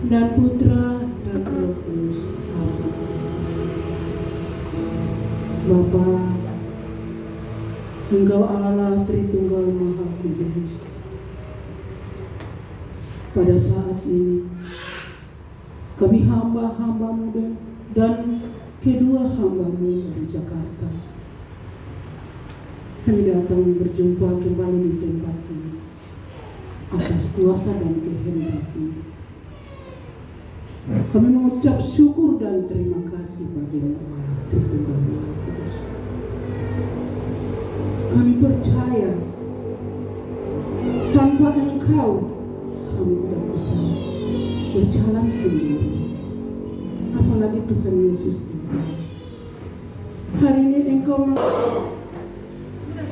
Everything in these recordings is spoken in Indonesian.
dan Putra dan Roh Kudus. Bapa, Engkau Allah Tritunggal Maha Kudus. Pada saat ini kami hamba-hambamu dan kedua hambamu dari Jakarta, kami datang berjumpa kembali di tempat ini atas kuasa dan kehendak-Mu. Kami mengucap syukur dan terima kasih bagimu, Tritunggal Maha Kudus. Kami percaya tanpa Engkau kami tidak bisa berjalan sendiri, apalagi Tuhan Yesus. Hari ini Engkau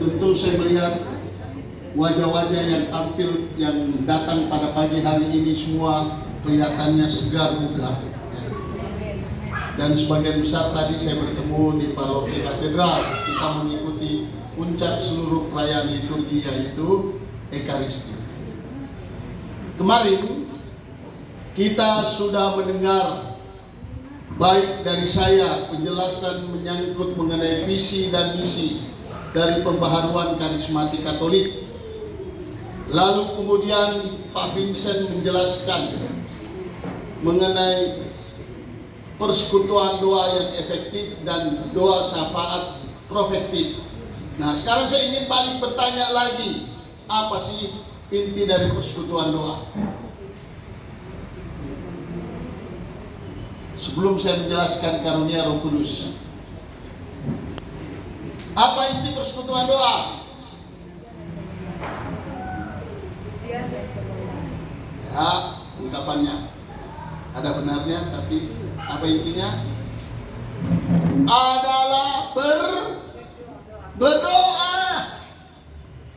tentu saya melihat wajah-wajah yang datang pada pagi hari ini semua kelihatannya segar bugar. Dan sebagian besar tadi saya bertemu di paroki katedral, kita mengikuti puncak seluruh perayaan liturgi yaitu Ekaristi. Kemarin kita sudah mendengar baik dari saya penjelasan menyangkut mengenai visi dan misi dari pembaharuan karismatik Katolik. Lalu kemudian Pak Vincent menjelaskan mengenai persekutuan doa yang efektif dan doa syafaat profetik. Nah, sekarang saya ingin balik bertanya lagi, apa sih inti dari persekutuan doa? Sebelum saya menjelaskan karunia Roh Kudus, apa inti persekutuan doa? Ya, ungkapannya ada benarnya, tapi apa intinya? Adalah berdoa.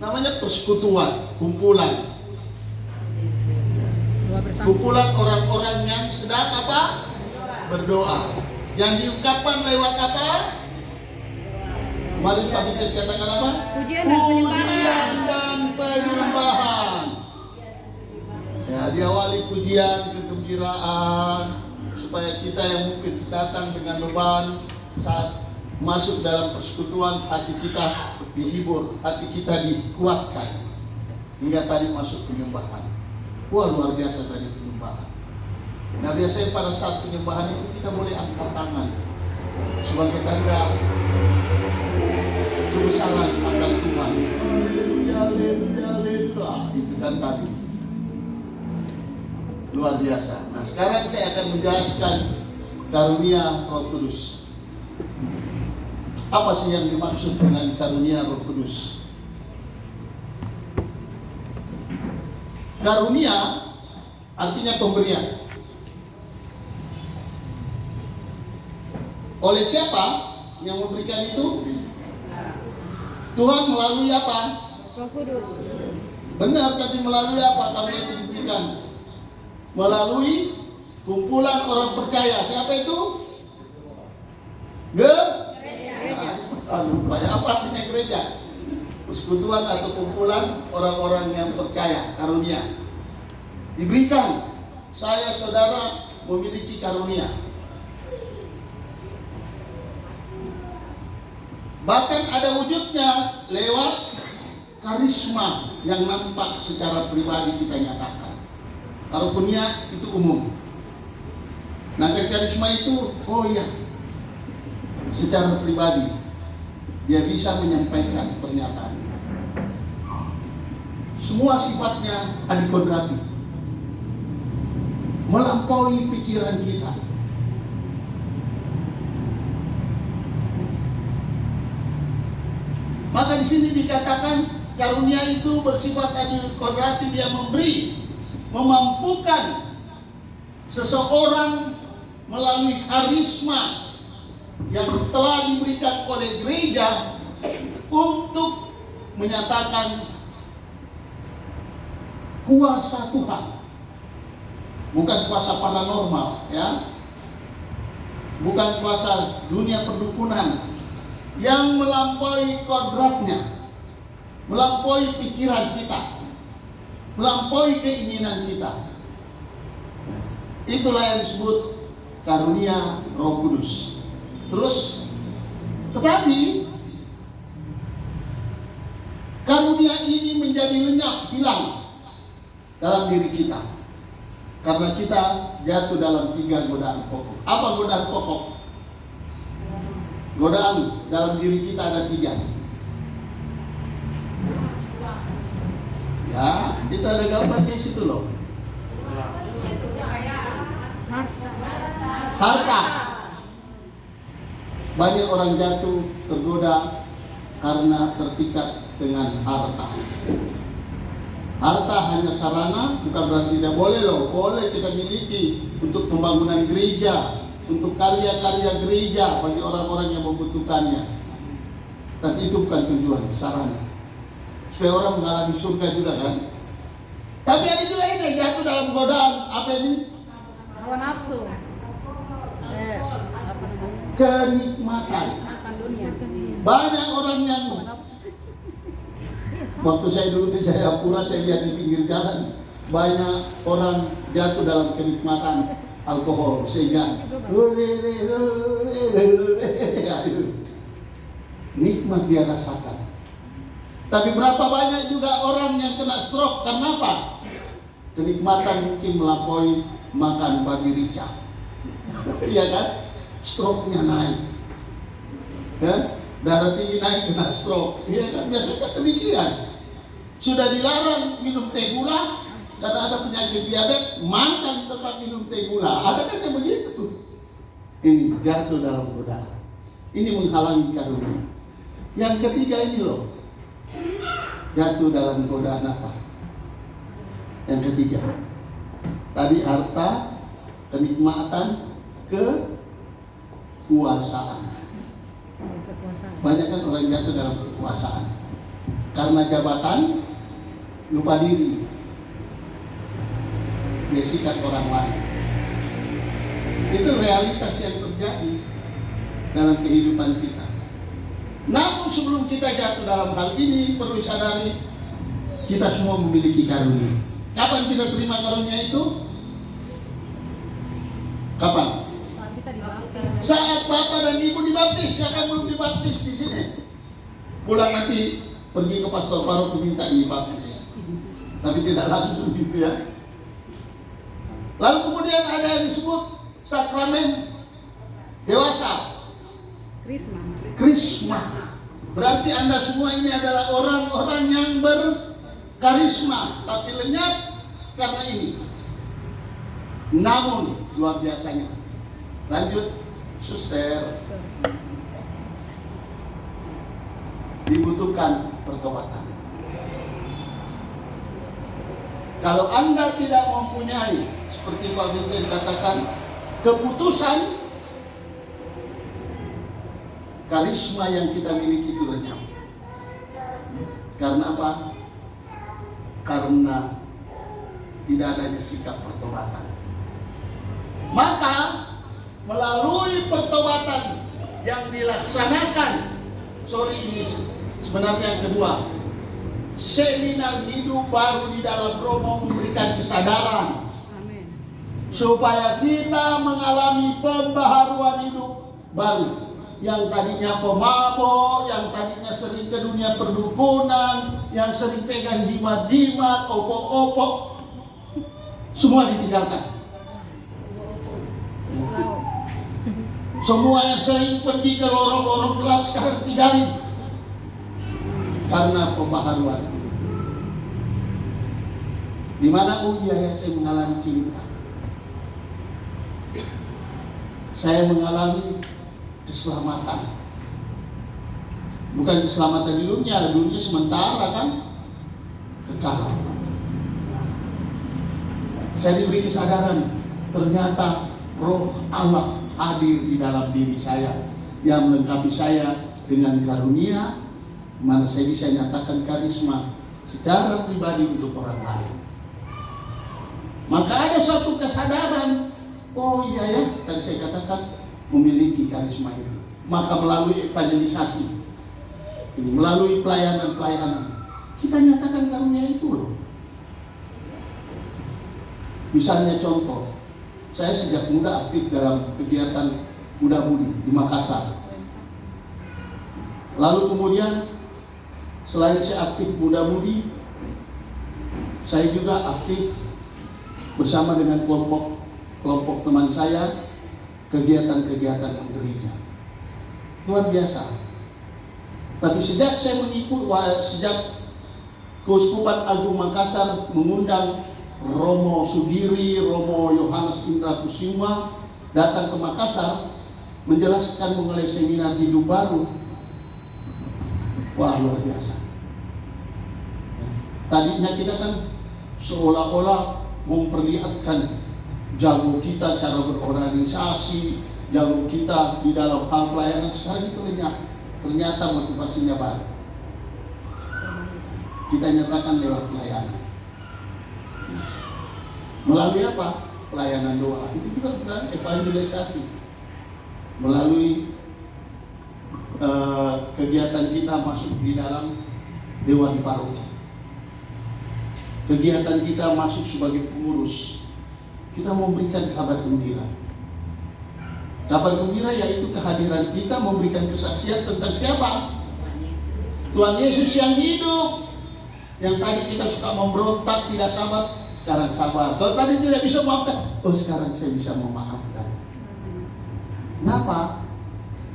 Namanya persekutuan, kumpulan. Kumpulan orang-orang yang sedang apa? Berdoa. Yang diungkapkan lewat apa? Kemarin Pak Dikit katakan apa? Pujian dan penyembahan. Dan penyembahan. Ya, diawali pujian, kegembiraan, supaya kita yang mungkin datang dengan beban saat masuk dalam persekutuan, hati kita dihibur, hati kita dikuatkan. Hingga tadi masuk penyembahan. Wah, luar biasa tadi penyembahan. Nah, biasanya pada saat penyembahan itu kita boleh angkat tangan sebagai tanda kebesaran akan Tuhan. Haleluya, haleluya, haleluya. Itu kan tadi. Luar biasa. Nah, sekarang saya akan menjelaskan karunia Roh Kudus. Apa sih yang dimaksud dengan karunia Roh Kudus? Karunia artinya pemberian. Oleh siapa yang memberikan itu? Tuhan melalui apa? Roh Kudus. Benar, tapi melalui apa karunia itu diberikan? Melalui kumpulan orang percaya. Siapa itu? Gereja. Apa artinya gereja? Persekutuan atau kumpulan orang-orang yang percaya, karunia. Diberikan. Saya, saudara, memiliki karunia. Bahkan ada wujudnya lewat karisma yang nampak secara pribadi kita nyatakan. Karunia itu umum. Nah, karisma itu, oh iya, secara pribadi dia bisa menyampaikan pernyataan. Semua sifatnya adikodrati, melampaui pikiran kita. Maka di sini dikatakan karunia itu bersifat adikodrati, dia memberi, memampukan seseorang melalui karisma yang telah diberikan oleh gereja untuk menyatakan kuasa Tuhan, bukan kuasa paranormal, ya, bukan kuasa dunia perdukunan yang melampaui kodratnya, melampaui pikiran kita, melampaui keinginan kita. Itulah yang disebut karunia Roh Kudus. Terus, tetapi karunia ini menjadi lenyap, hilang dalam diri kita karena kita jatuh dalam 3 godaan pokok. Apa godaan pokok? Godaan dalam diri kita ada 3. Ya, kita ada gambarnya situ loh. Harta. Banyak orang jatuh tergoda karena terpikat dengan harta. Harta hanya sarana, bukan berarti tidak boleh loh. Boleh kita miliki untuk pembangunan gereja, untuk karya-karya gereja bagi orang-orang yang membutuhkannya. Tapi itu bukan tujuan, sarana. Supaya orang mengalami surga juga kan. Tapi ada juga ini jatuh dalam godaan apa ini? Hawa nafsu. Apa namanya? Kenikmatan. Makan dunia. Banyak orang yang waktu saya dulu di Jayapura, saya lihat di pinggir jalan banyak orang jatuh dalam kenikmatan alkohol sehingga nikmat dia rasakan. Tapi berapa banyak juga orang yang kena stroke karena apa? Kenikmatan mungkin melampaui makan babi rica. Iya kan? Stroke-nya naik. Ya? Darah tinggi naik kena stroke. Iya kan? Biasanya demikian. Sudah dilarang minum teh gula karena ada penyakit diabetes, makan tetap minum teh gula. Ada kan yang begitu? Ini jatuh dalam godaan. Ini menghalangi karunia. Yang ketiga ini loh, jatuh dalam godaan apa? Yang ketiga, tadi harta, kenikmatan, kekuasaan. Banyak kan orang jatuh dalam kekuasaan karena jabatan, lupa diri, dia sikat orang lain. Itu realitas yang terjadi dalam kehidupan kita. Namun sebelum kita jatuh dalam hal ini, perlu sadari kita semua memiliki karunia. Kapan kita terima karunia itu? Kapan? Saat Bapak dan Ibu dibaptis. Siapa yang belum dibaptis di sini? Pulang nanti pergi ke Pastor Faruk minta dibaptis. Tapi tidak langsung gitu ya. Lalu kemudian ada yang disebut sakramen dewasa. Krisma. Berarti Anda semua ini adalah orang-orang yang berkarisma, tapi lenyap karena ini. Namun luar biasanya. Lanjut, suster. Dibutuhkan pertobatan. Kalau Anda tidak mempunyai, seperti Pak Vincent katakan, keputusan, karisma yang kita miliki itu lenyap. Karena apa? Karena tidak adanya sikap pertobatan. Maka melalui pertobatan yang dilaksanakan, ini sebenarnya yang kedua, seminar hidup baru di dalam Romo memberikan kesadaran. Amin. Supaya kita mengalami pembaharuan hidup baru. Yang tadinya pemabok, yang tadinya sering ke dunia perdukunan, yang sering pegang jimat-jimat, opok-opok, semua ditinggalkan. Semua yang sering pergi ke lorong-lorong gelap sekarang tinggalin. Karena pembaharuan. Di mana ya saya mengalami cinta. Saya mengalami keselamatan. Bukan keselamatan di dunia sementara kan, kekal. Saya diberi kesadaran, ternyata Roh Allah hadir di dalam diri saya yang melengkapi saya dengan karunia, mana saya bisa nyatakan karisma secara pribadi untuk orang lain. Maka ada suatu kesadaran, oh iya ya, tadi saya katakan memiliki karisma itu. Maka melalui evangelisasi, ini melalui pelayanan-pelayanan, kita nyatakan karunia itu loh. Misalnya contoh, Saya sejak muda aktif dalam kegiatan Muda Mudi di Makassar. Lalu kemudian selain saya aktif Muda Mudi, saya juga aktif bersama dengan kelompok teman saya kegiatan-kegiatan gereja. Luar biasa. Tapi sejak Keuskupan Agung Makassar mengundang Romo Sugiri, Romo Yohanes Indra Kusuma datang ke Makassar menjelaskan mengenai seminar hidup baru. Wah, luar biasa. Tadinya kita kan seolah-olah memperlihatkan jago kita cara berorganisasi, jago kita di dalam hal pelayanan. Sekarang itu ternyata motivasinya baru. Kita nyatakan lewat pelayanan. Melalui apa? Pelayanan doa. Itu juga bukan evangelisasi. Melalui kegiatan kita masuk di dalam Dewan Paroki. Kegiatan kita masuk sebagai pengurus. Kita memberikan kabar gembira. Kabar gembira yaitu kehadiran kita memberikan kesaksian tentang siapa? Tuhan Yesus yang hidup. Yang tadi kita suka memberontak, tidak sabar, sekarang sabar. Kalau tadi tidak bisa memaafkan, sekarang saya bisa memaafkan. Kenapa?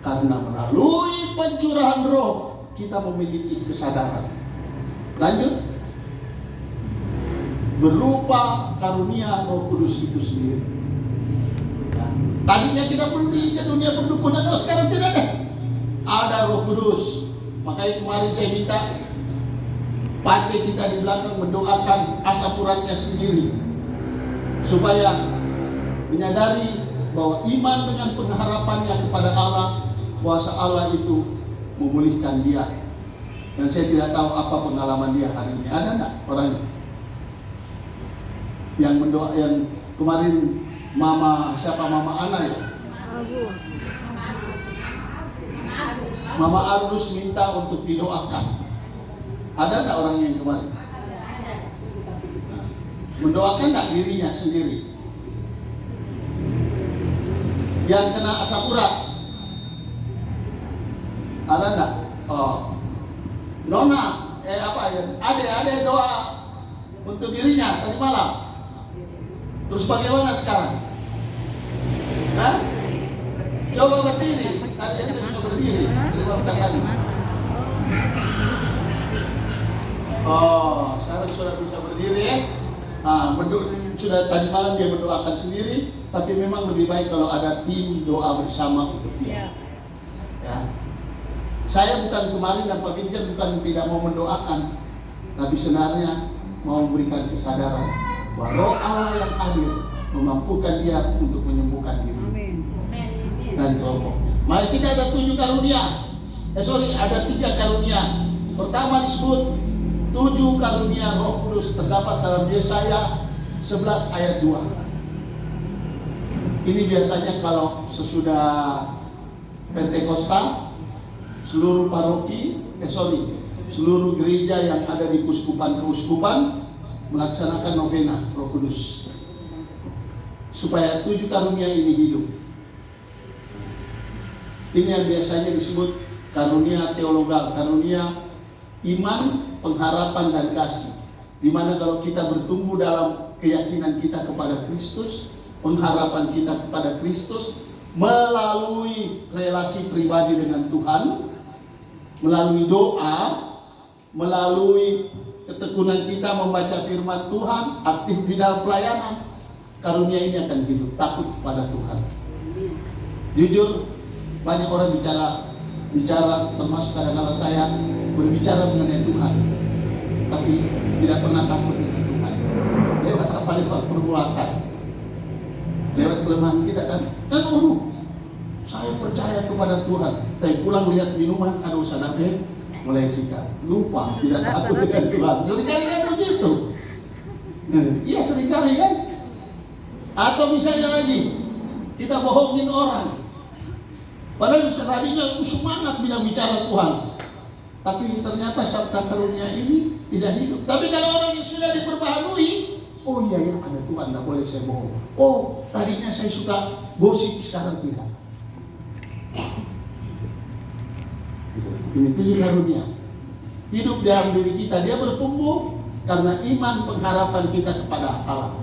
Karena melalui pencurahan roh kita memiliki kesadaran. Lanjut. Berupa karunia Roh Kudus itu sendiri. Nah, tadinya kita pergi ke dunia perdukunan, sekarang tidak ada. Ada Roh Kudus. Makanya kemarin saya minta Pace kita di belakang mendoakan asapuratnya sendiri supaya menyadari bahwa iman dengan pengharapannya kepada Allah, kuasa Allah itu memulihkan dia. Dan saya tidak tahu apa pengalaman dia hari ini. Ada enggak orangnya? Yang mendoa, yang kemarin Mama Ana ya? Mama Ardus minta untuk didoakan. Ada enggak orang yang kemarin? Mendoakan enggak dirinya sendiri? Yang kena asap urat? Ada enggak? Nona, Ade doa untuk dirinya tadi malam. Terus bagaimana sekarang? Hah? Coba berdiri. Tadi anda bisa berdiri. Terima kasih. Sekarang sudah bisa berdiri ya. Sudah tadi malam dia mendoakan sendiri, tapi memang lebih baik kalau ada tim doa bersama untuk dia. Ya. Saya bukan kemarin dan Pak Binjar bukan tidak mau mendoakan, tapi sebenarnya mau memberikan kesadaran bahwa Roh Allah yang hadir memampukan dia untuk menyembuhkan diri dan kelompoknya. Maka kita ada 7 karunia. Ada 3 karunia. Pertama disebut 7 karunia Roh Kudus terdapat dalam Yesaya 11 ayat 2. Ini biasanya kalau sesudah Pentekostal seluruh seluruh gereja yang ada di keuskupan melaksanakan novena Roh Kudus supaya 7 karunia ini hidup. Ini yang biasanya disebut karunia teologal, karunia iman, pengharapan dan kasih. Di mana kalau kita bertumbuh dalam keyakinan kita kepada Kristus, pengharapan kita kepada Kristus melalui relasi pribadi dengan Tuhan, melalui doa, melalui ketekunan kita membaca firman Tuhan, aktif di dalam pelayanan, karunia ini akan hidup, takut kepada Tuhan. Jujur, banyak orang bicara termasuk kadang-kadang saya berbicara mengenai Tuhan, tapi tidak pernah takut dengan Tuhan. Lewat apa? Lewat perbuatan, lewat kelemahan kita kan saya percaya kepada Tuhan, tapi pulang lihat minuman, aduh sadapnya mulai sikat, lupa, tidak takut dengan Tuhan. Seringkali kan begitu. Iya seringkali kan. Atau misalnya lagi kita bohongin orang, padahal tadinya semangat bilang bicara Tuhan, tapi ternyata sabta karunia ini tidak hidup. Tapi kalau orang yang sudah diperbaharui, Oh iya ya, ada Tuhan, tidak boleh saya bohong. Oh, tadinya saya suka gosip, sekarang tidak. Ini 7 karunia. Hidup dalam diri kita, dia bertumbuh karena iman pengharapan kita kepada Allah.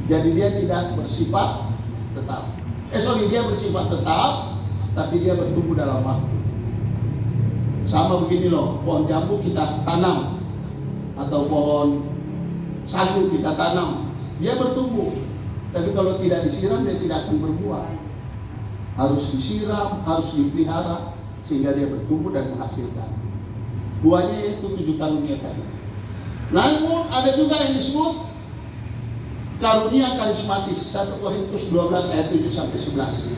Jadi dia tidak bersifat tetap. Dia bersifat tetap, tapi dia bertumbuh dalam waktu. Sama begini loh, pohon jambu kita tanam atau pohon sagu kita tanam, dia bertumbuh. Tapi kalau tidak disiram, dia tidak akan berbuah. Harus disiram, harus dipelihara, sehingga dia bertumbuh dan menghasilkan. Buahnya itu 7 karunia tadi. Namun ada juga yang disebut karunia karismatis. 1 Korintus 12 ayat 7 sampai 11.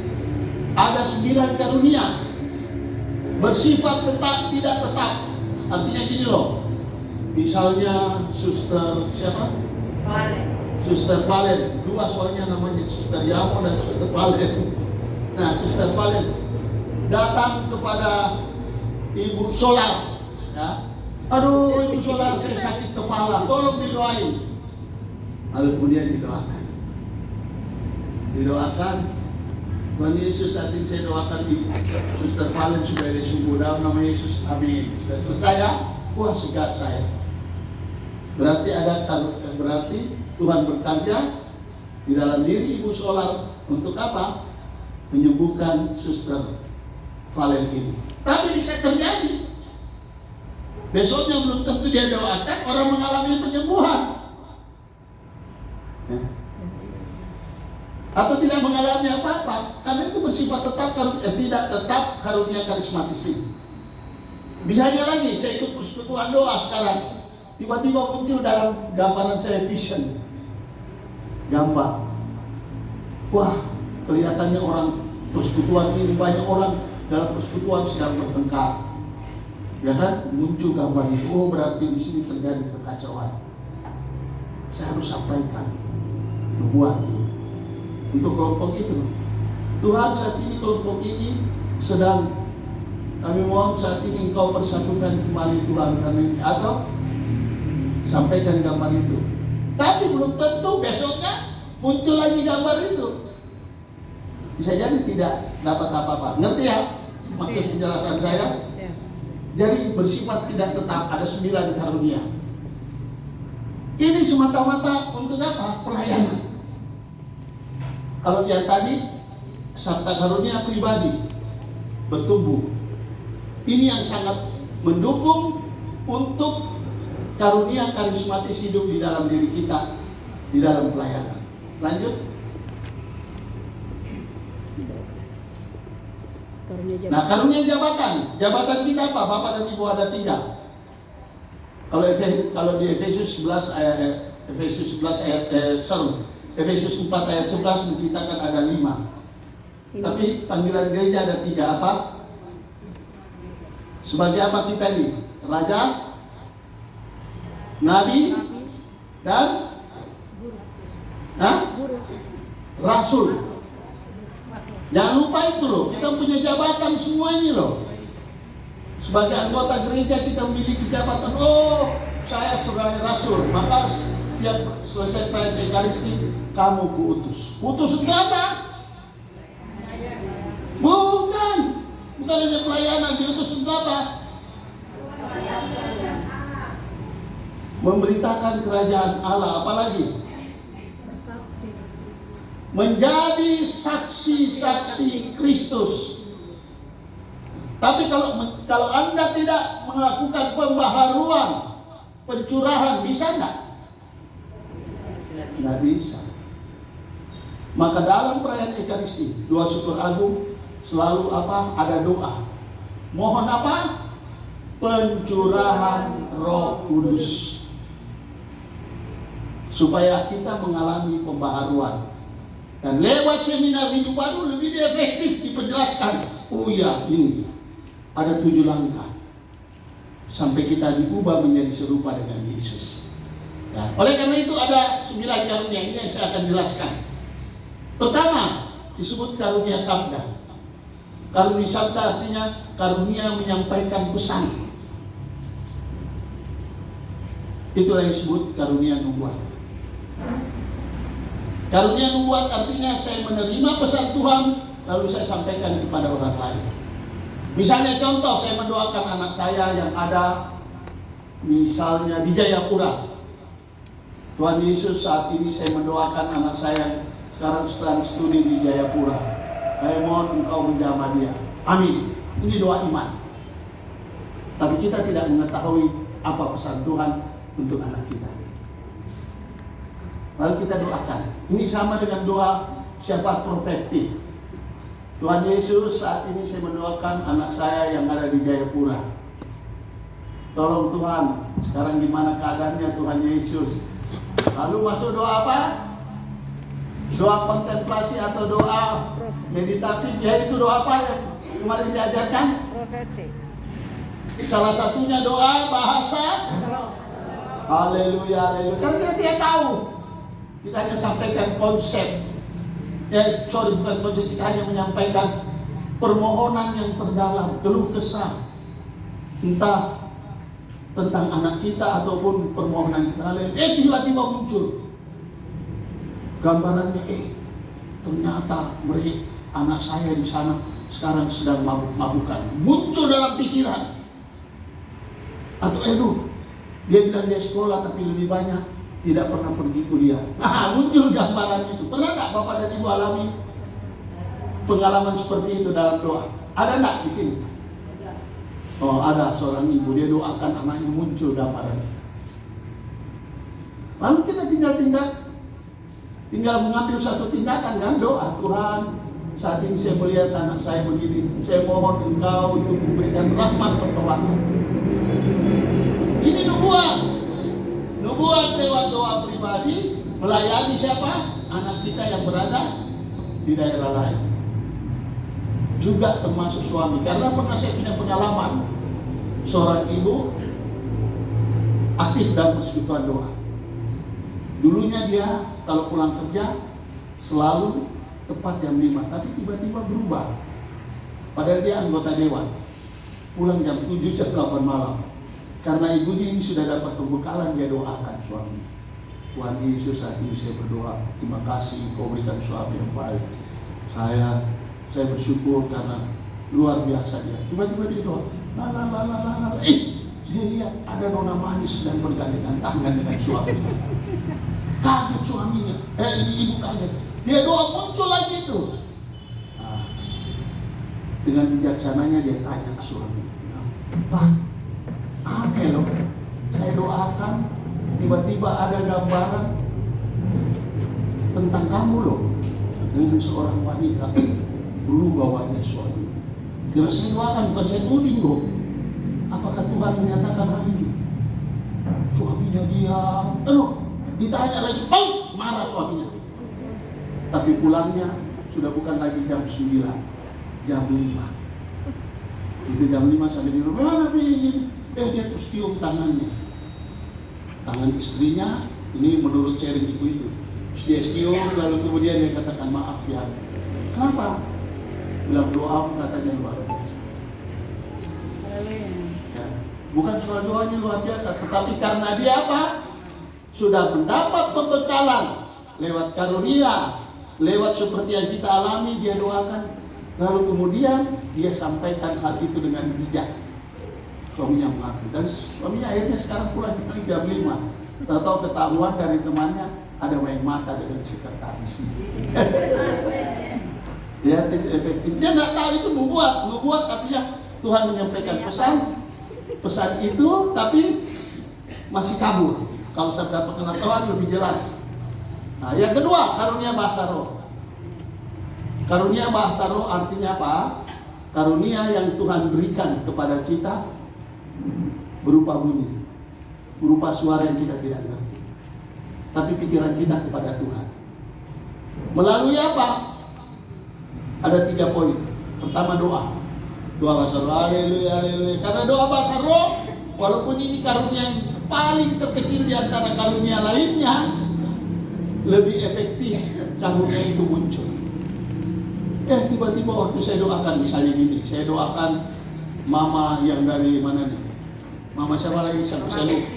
Ada 9 karunia. Bersifat tetap, tidak tetap. Artinya gini loh. Misalnya Suster siapa? Valen. Suster Valen. 2 soalnya namanya Suster Yamo dan Suster Valen. Nah, Suster Valen datang kepada Ibu Solar, ya. Aduh, Ibu Solar, saya sakit kepala, tolong didoain. Lalu kemudian didoakan. Tuhan Yesus, saat ini saya doakan Ibu Suster Valen supaya dia sembuh dalam nama Yesus, amin. Sudah selesai ya? Wah, segat saya. Berarti Tuhan bekerja di dalam diri Ibu Solar untuk apa? Menyembuhkan Suster Valen ini. Tapi bisa terjadi. Besoknya belum tentu dia doakan, orang mengalami penyembuhan. Atau tidak mengalami apa-apa, karena itu bersifat tetap, tidak tetap karunia karismatis ini. Bisa aja lagi, saya ikut persekutuan doa sekarang, tiba-tiba muncul dalam gambaran saya vision, gambar. Wah, kelihatannya orang persekutuan ini, banyak orang dalam persekutuan sedang bertengkar, ya kan? Muncul gambar itu. Oh, berarti di sini terjadi kekacauan. Saya harus sampaikan nubuat ini untuk kelompok itu. Tuhan, saat ini kelompok ini sedang, kami mohon saat ini Engkau persatukan kembali Tuhan kami, atau sampaikan gambar itu. Tapi belum tentu besoknya muncul lagi gambar itu. Bisa jadi tidak dapat apa-apa. Ngerti ya maksud penjelasan saya? Jadi bersifat tidak tetap, ada 9 karunia. Ini semata-mata untuk apa? Pelayanan. Kalau yang tadi sabta karunia pribadi bertumbuh, ini yang sangat mendukung untuk karunia karismatis hidup di dalam diri kita, di dalam pelayanan. Lanjut. Nah, karunia jabatan. Jabatan kita apa? Bapak dan Ibu ada 3. Kalau di Efesus 11 ayat Efesus 4 ayat 11 menceritakan ada 5. Tapi panggilan gereja ada 3. Apa? Sebagai apa kita ini? Raja, Nabi, dan Rasul. Jangan lupa itu loh, kita punya jabatan semua ini loh. Sebagai anggota gereja kita memiliki jabatan. Oh, saya sebagai Rasul, maka setiap selesai perayaan Ekaristi, kamu kuutus. Utus untuk apa? Bukan hanya pelayanan, diutus untuk apa? Memberitakan kerajaan Allah, apalagi? Menjadi saksi-saksi Kristus. Tapi kalau Anda tidak melakukan pembaharuan, pencurahan, bisa enggak? Nggak bisa. Maka dalam perayaan Ekaristi, doa syukur agung selalu apa? Ada doa. Mohon apa? Pencurahan Roh Kudus. Supaya kita mengalami pembaharuan. Dan lewat seminar hidup baru lebih efektif diperjelaskan. Oh iya, ini ada 7 langkah sampai kita diubah menjadi serupa dengan Yesus. Ya. Oleh karena itu ada 9 karunia ini yang saya akan jelaskan. Pertama disebut karunia sabda. Karunia sabda artinya karunia menyampaikan pesan. Itulah yang disebut karunia nubuat. Karunia nubuat artinya saya menerima pesan Tuhan, lalu saya sampaikan kepada orang lain. Misalnya contoh, saya mendoakan anak saya yang ada misalnya di Jayapura. Tuhan Yesus, saat ini saya mendoakan anak saya sekarang sedang studi di Jayapura. Saya mohon engkau menjamah dia. Amin. Ini doa iman. Tapi kita tidak mengetahui apa pesan Tuhan untuk anak kita. Lalu kita doakan. Ini sama dengan doa syafaat profetik. Tuhan Yesus, saat ini saya mendoakan anak saya yang ada di Jayapura. Tolong Tuhan, sekarang gimana keadaannya Tuhan Yesus? Lalu masuk doa apa? Doa kontemplasi atau doa meditatif, yaitu doa apa yang kemarin diajarkan? Profetik. Salah satunya doa bahasa. Haleluya, haleluya. Karena kita tidak tahu. Kita hanya sampaikan konsep. Bukan konsep, kita hanya menyampaikan permohonan yang terdalam, keluh kesah. Entah tentang anak kita ataupun permohonan kita. Tiba-tiba muncul gambarannya, ternyata mereka anak saya di sana sekarang sedang mabuk-mabukan. Muncul dalam pikiran. Atau dia bilang dia sekolah tapi lebih banyak tidak pernah pergi kuliah. Muncul gambaran itu. Pernah tak Bapak dan Ibu alami pengalaman seperti itu dalam doa? Ada enggak di sini? Oh, ada seorang ibu, dia doakan anaknya, muncul gambaran. Lalu kita tinggal mengambil satu tindakan kan, doa. Tuhan, saat ini saya melihat anak saya begini, saya mohon engkau untuk memberikan rahmat pertolongan. Ini nubuat. Nubuat lewat doa pribadi melayani siapa? Anak kita yang berada di daerah lain. Juga termasuk suami. Karena pernah saya punya pengalaman, seorang ibu aktif dalam persekutuan doa. Dulunya dia kalau pulang kerja selalu tepat jam 5, tapi tiba-tiba berubah. Padahal dia anggota dewan. Pulang jam 7, jam 8 malam. Karena ibunya ini sudah dapat pembekalan, dia doakan suami. Tuhan Yesus, saat ini saya berdoa, terima kasih Engkau berikan suami yang baik. Saya bersyukur karena luar biasa dia. Tiba-tiba dia doa, dia lihat ada nona manis dan bergandengan tangan dengan suaminya. Kaget suaminya, ini ibu kaget. Dia doa, muncul lagi itu. Dengan bijaksananya dia tanya ke suami, Pak, aneh loh, saya doakan, tiba-tiba ada gambaran tentang kamu loh, dengan seorang wanita. Berubah wajah suami. Dia saya doakan, bukan saya tuding loh. Apakah Tuhan menyatakan hal ini? Suaminya diam. Ditanya lagi, marah suaminya. Tapi pulangnya sudah bukan lagi jam 9, jam 5. Itu jam 5 sampai di rumah, mana ini? Dia terus cium tangannya. Tangan istrinya, ini menurut sharing itu. Terus dia cium, lalu kemudian dia katakan, maaf ya. Kenapa? Bilang doamu katanya luar biasa. Ya. Bukan soal doanya luar biasa, tetapi karena dia apa? Sudah mendapat pembekalan lewat karunia, lewat seperti yang kita alami, dia doakan. Lalu kemudian dia sampaikan hal itu dengan bijak. Suaminya mengaku, dan suaminya akhirnya sekarang pulang jam 5. Tahu ketahuan dari temannya ada main mata dengan sekretaris. Ya, itu efektif. Dia tidak tahu itu nubuat. Nubuat artinya Tuhan menyampaikan pesan itu, tapi masih kabur. Kalau saya dapat pengetahuan lebih jelas. Nah, yang kedua, karunia bahasa roh. Karunia bahasa roh artinya apa? Karunia yang Tuhan berikan kepada kita berupa bunyi, berupa suara yang kita tidak ngerti, tapi pikiran kita kepada Tuhan. Melalui apa? Ada 3 poin. Pertama doa. Doa bahasa roh. Haleluya, haleluya. Karena doa bahasa roh, walaupun ini karunia yang paling terkecil di antara karunia lainnya, lebih efektif karunia itu muncul. Tiba-tiba waktu saya doakan, misalnya gini, saya doakan mama yang dari mana nih? Mama siapa lagi? Saya lupa.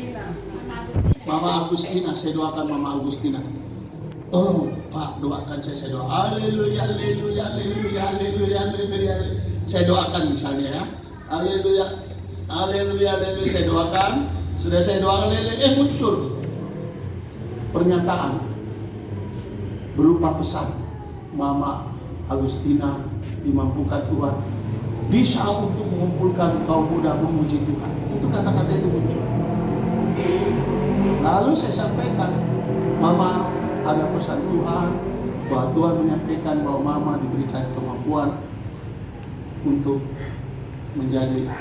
Mama Agustina, saya doakan Mama Agustina. Tolong Pak doakan saya doa. Haleluya, haleluya, haleluya, haleluya, haleluya. Saya doakan misalnya ya. Haleluya, haleluya, haleluya. Saya doakan. Sudah saya doakan, muncul pernyataan berupa pesan. Mama Agustina dimampukan Tuhan bisa untuk mengumpulkan kaum muda memuji Tuhan. Itu kata-kata itu muncul. Lalu saya sampaikan, Mama ada pesan Tuhan bahwa Tuhan menyampaikan bahwa Mama diberikan kemampuan untuk menjadi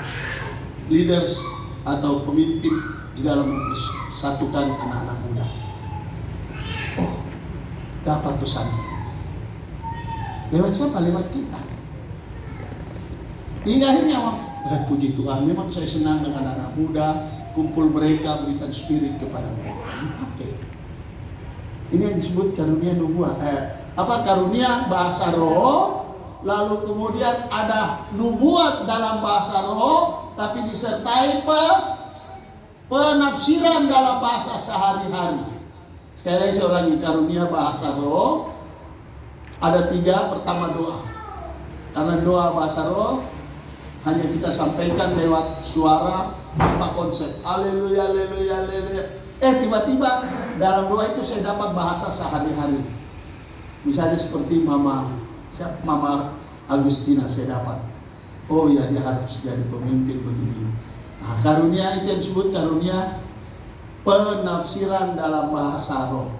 leaders atau pemimpin di dalam mempersatukan anak-anak muda. Oh, dapat pesan. Lewat siapa? Lewat kita. Hingga akhirnya, puji Tuhan, memang saya senang dengan anak muda, kumpul mereka, berikan spirit kepada mereka. Oke. Ini yang disebut karunia nubuat. Karunia bahasa roh, lalu kemudian ada nubuat dalam bahasa roh, tapi disertai penafsiran dalam bahasa sehari-hari. Sekali lagi saya ulangi, karunia bahasa roh ada 3. Pertama doa, karena doa bahasa roh hanya kita sampaikan lewat suara tanpa konsep. Haleluya, haleluya, haleluya. Tiba-tiba dalam doa itu saya dapat bahasa sehari-hari. Misalnya seperti Mama Agustina saya dapat. Oh ya, dia harus jadi pemimpin begini. Nah, karunia itu yang disebut karunia penafsiran dalam bahasa roh.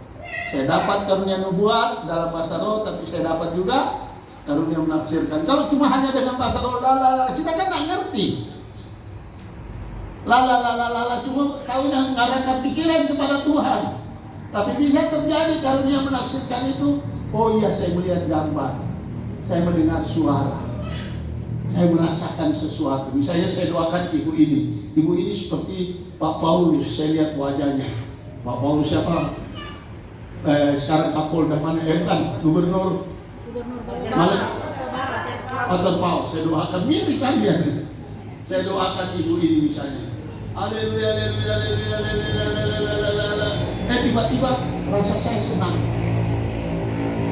Saya dapat karunia nubuat dalam bahasa roh, tapi saya dapat juga karunia menafsirkan. Kalau cuma hanya dengan bahasa roh, kita kan nggak ngerti. Cuma tahunya mengarahkan pikiran kepada Tuhan. Tapi bisa terjadi karunia menafsirkan itu. Oh iya, saya melihat gambar, saya mendengar suara, saya merasakan sesuatu. Misalnya saya doakan ibu ini. Ibu ini seperti Pak Paulus, saya lihat wajahnya. Pak Paulus siapa? Sekarang Kapolda mana? Bukan, Gubernur mana? Atau Paulus. Saya doakan mirip kan dia. Saya doakan ibu ini misalnya. Haleluya, haleluya, haleluya, haleluya. Tiba-tiba rasa saya senang.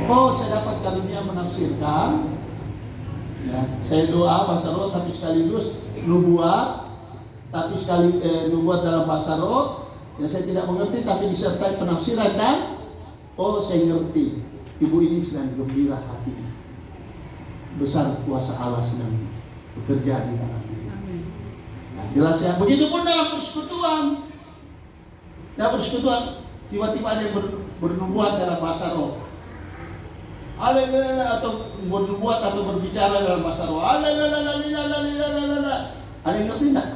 Oh, saya dapat karunia menafsirkan. Ya, saya doa bahasa roh tapi sekaligus nubuat, tapi nubuat dalam bahasa roh. Ya, saya tidak mengerti tapi disertai penafsiran kan? Oh, saya ngerti. Ibu ini sedang gembira hatinya. Besar kuasa Allah sedang bekerja di dalam diri. Nah, jelas ya. Begitupun dalam persekutuan. Dalam persekutuan tiba-tiba ada yang bernubuat dalam bahasa roh. Haleluya, atau bernubuat atau berbicara dalam bahasa roh. Haleluya. Ada yang ngerti enggak?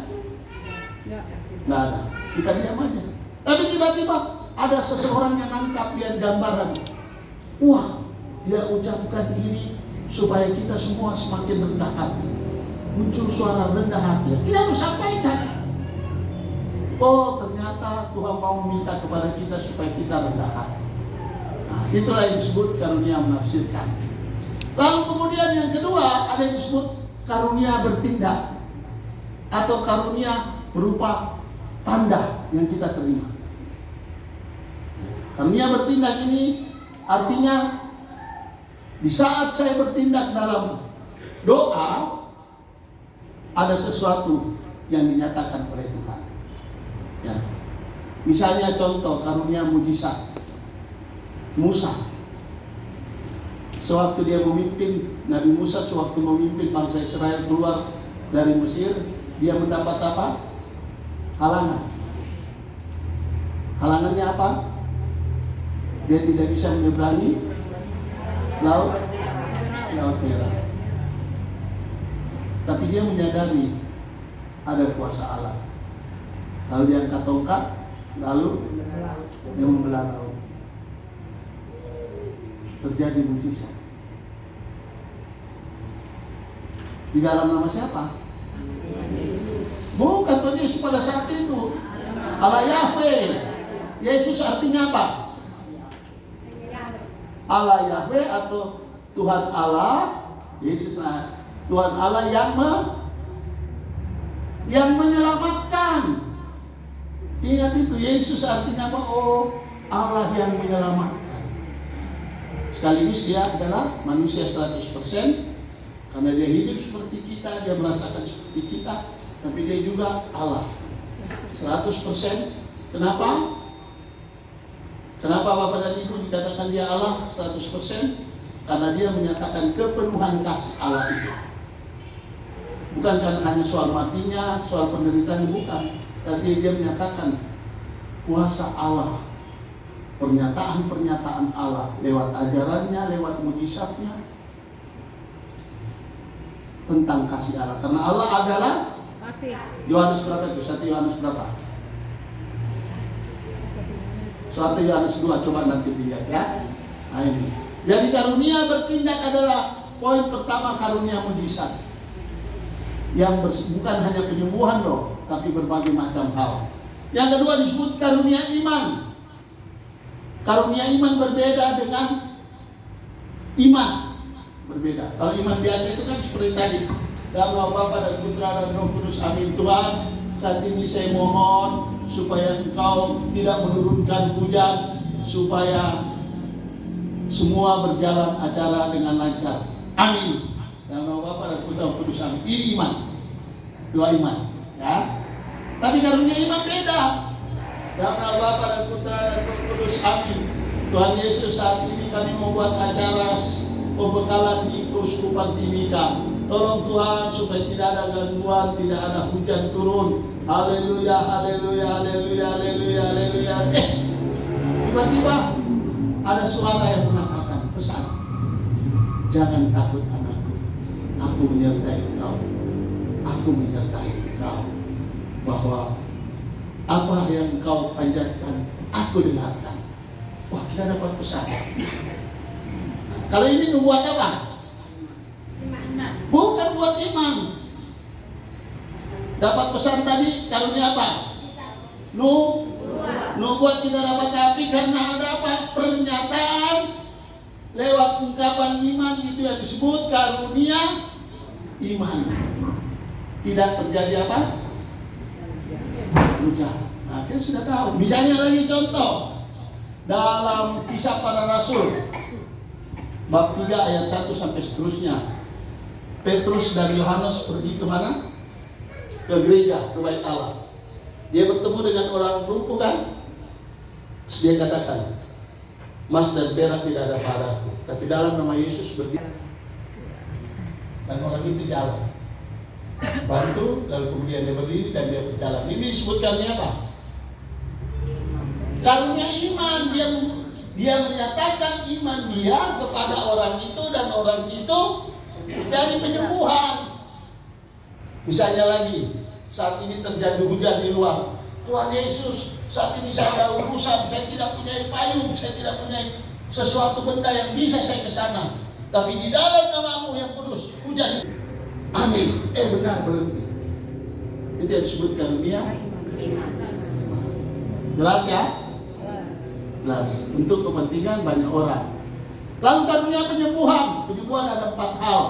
Enggak ada. Kita diam aja. Tapi tiba-tiba ada seseorang yang nangkap lihat gambaran. Wah, dia ucapkan ini supaya kita semua semakin rendah hati. Muncul suara rendah hati. Kita harus sampaikan. Oh, ternyata Tuhan mau minta kepada kita supaya kita rendah hati. Nah, itulah yang disebut karunia menafsirkan. Lalu kemudian yang kedua ada yang disebut karunia bertindak atau karunia berupa tanda yang kita terima. Karunia bertindak ini artinya di saat saya bertindak dalam doa ada sesuatu yang dinyatakan oleh Tuhan. Ya. Misalnya contoh karunia mujizat. Musa, sewaktu dia memimpin, Nabi Musa sewaktu memimpin bangsa Israel keluar dari Mesir, dia mendapat apa? Halangan. Halangannya apa? Dia tidak bisa menyeberangi Laut Merah. Tapi dia menyadari ada kuasa Allah. Lalu dia angkat tongkat, lalu dia membelah laut. Terjadi mujizat. Di dalam nama siapa? Bukan Tuhan Yesus pada saat itu. Allah Yahweh. Yesus artinya apa? Allah Yahweh atau Tuhan Allah. Yesus Tuhan Allah yang menyelamatkan. Ingat itu, Yesus artinya apa? Oh, Allah yang menyelamatkan. Sekaligus dia adalah manusia 100%, karena dia hidup seperti kita, dia merasakan seperti kita, tapi dia juga Allah 100%. Kenapa? Kenapa Bapak dan Ibu dikatakan dia Allah 100%? Karena dia menyatakan kepenuhan kasih Allah itu. Bukan karena hanya soal matinya, soal penderitaan, bukan. Tapi dia menyatakan kuasa Allah, pernyataan-pernyataan Allah lewat ajarannya, lewat mujizatnya tentang kasih Allah. Karena Allah adalah Kasih. Yohanes berapa itu? 1 Yohanes berapa? 1 Yohanes 2, coba nanti dilihat ya. Nah ini. Jadi karunia bertindak adalah poin pertama, karunia mujizat. Yang bukan hanya penyembuhan loh, tapi berbagai macam hal. Yang kedua disebut karunia iman. Karunia iman berbeda dengan iman. Berbeda. Kalau iman biasa itu kan seperti tadi. Dalam nama Bapa dan Putra dan Roh Kudus, amin. Tuhan, saat ini saya mohon supaya Engkau tidak menurunkan hujan, supaya semua berjalan acara dengan lancar. Amin. Dalam nama Bapa dan Putra dan Roh Kudus, amin. Ini iman. Dua iman, ya. Tapi karunia iman beda. Dalam nama Bapa dan Putra dan Roh Kudus, amin. Tuhan Yesus, saat ini kami membuat acara pembekalan di Keuskupan Timika. Tolong Tuhan supaya tidak ada gangguan, tidak ada hujan turun. Haleluya, haleluya, haleluya, haleluya, haleluya. Tiba-tiba ada suara yang mengatakan pesan. Jangan takut anakku, aku menyertai engkau. Aku menyertai engkau. Bahwa apa yang engkau panjatkan, aku dengarkan. Wah, kita dapat pesan. Kalau ini buat apa? Bukan buat iman. Dapat pesan tadi, karunia apa? Nubuat kita dapat, tapi karena ada apa? Pernyataan lewat ungkapan iman, itu yang disebut karunia iman. Tidak terjadi apa? Hujan. Nah, kita sudah tahu. Misalnya lagi contoh dalam Kisah Para Rasul bab 3 ayat 1 sampai seterusnya. Petrus dan Yohanes pergi kemana? Ke gereja, ke bait Allah. Dia bertemu dengan orang lumpuh kan? Terus dia katakan, emas dan perak tidak ada padaku, tapi dalam nama Yesus berdiri. Dan orang itu jalan. Bantu, lalu kemudian dia berdiri dan dia berjalan. Ini disebutkannya apa? Karunia iman. Dia menyatakan iman dia kepada orang itu, dan orang itu dari penyembuhan. Misalnya lagi, saat ini terjadi hujan di luar. Tuhan Yesus, saat ini saya ada urusan, saya tidak punya payung, saya tidak punya sesuatu benda yang bisa saya ke sana. Tapi di dalam namamu yang kudus, hujan. Amin. Benar, berhenti. Itu yang disebut karunia. Jelas ya? Jelas. Untuk kepentingan banyak orang. Lalu karunia penyembuhan. Penyembuhan ada 4 hal.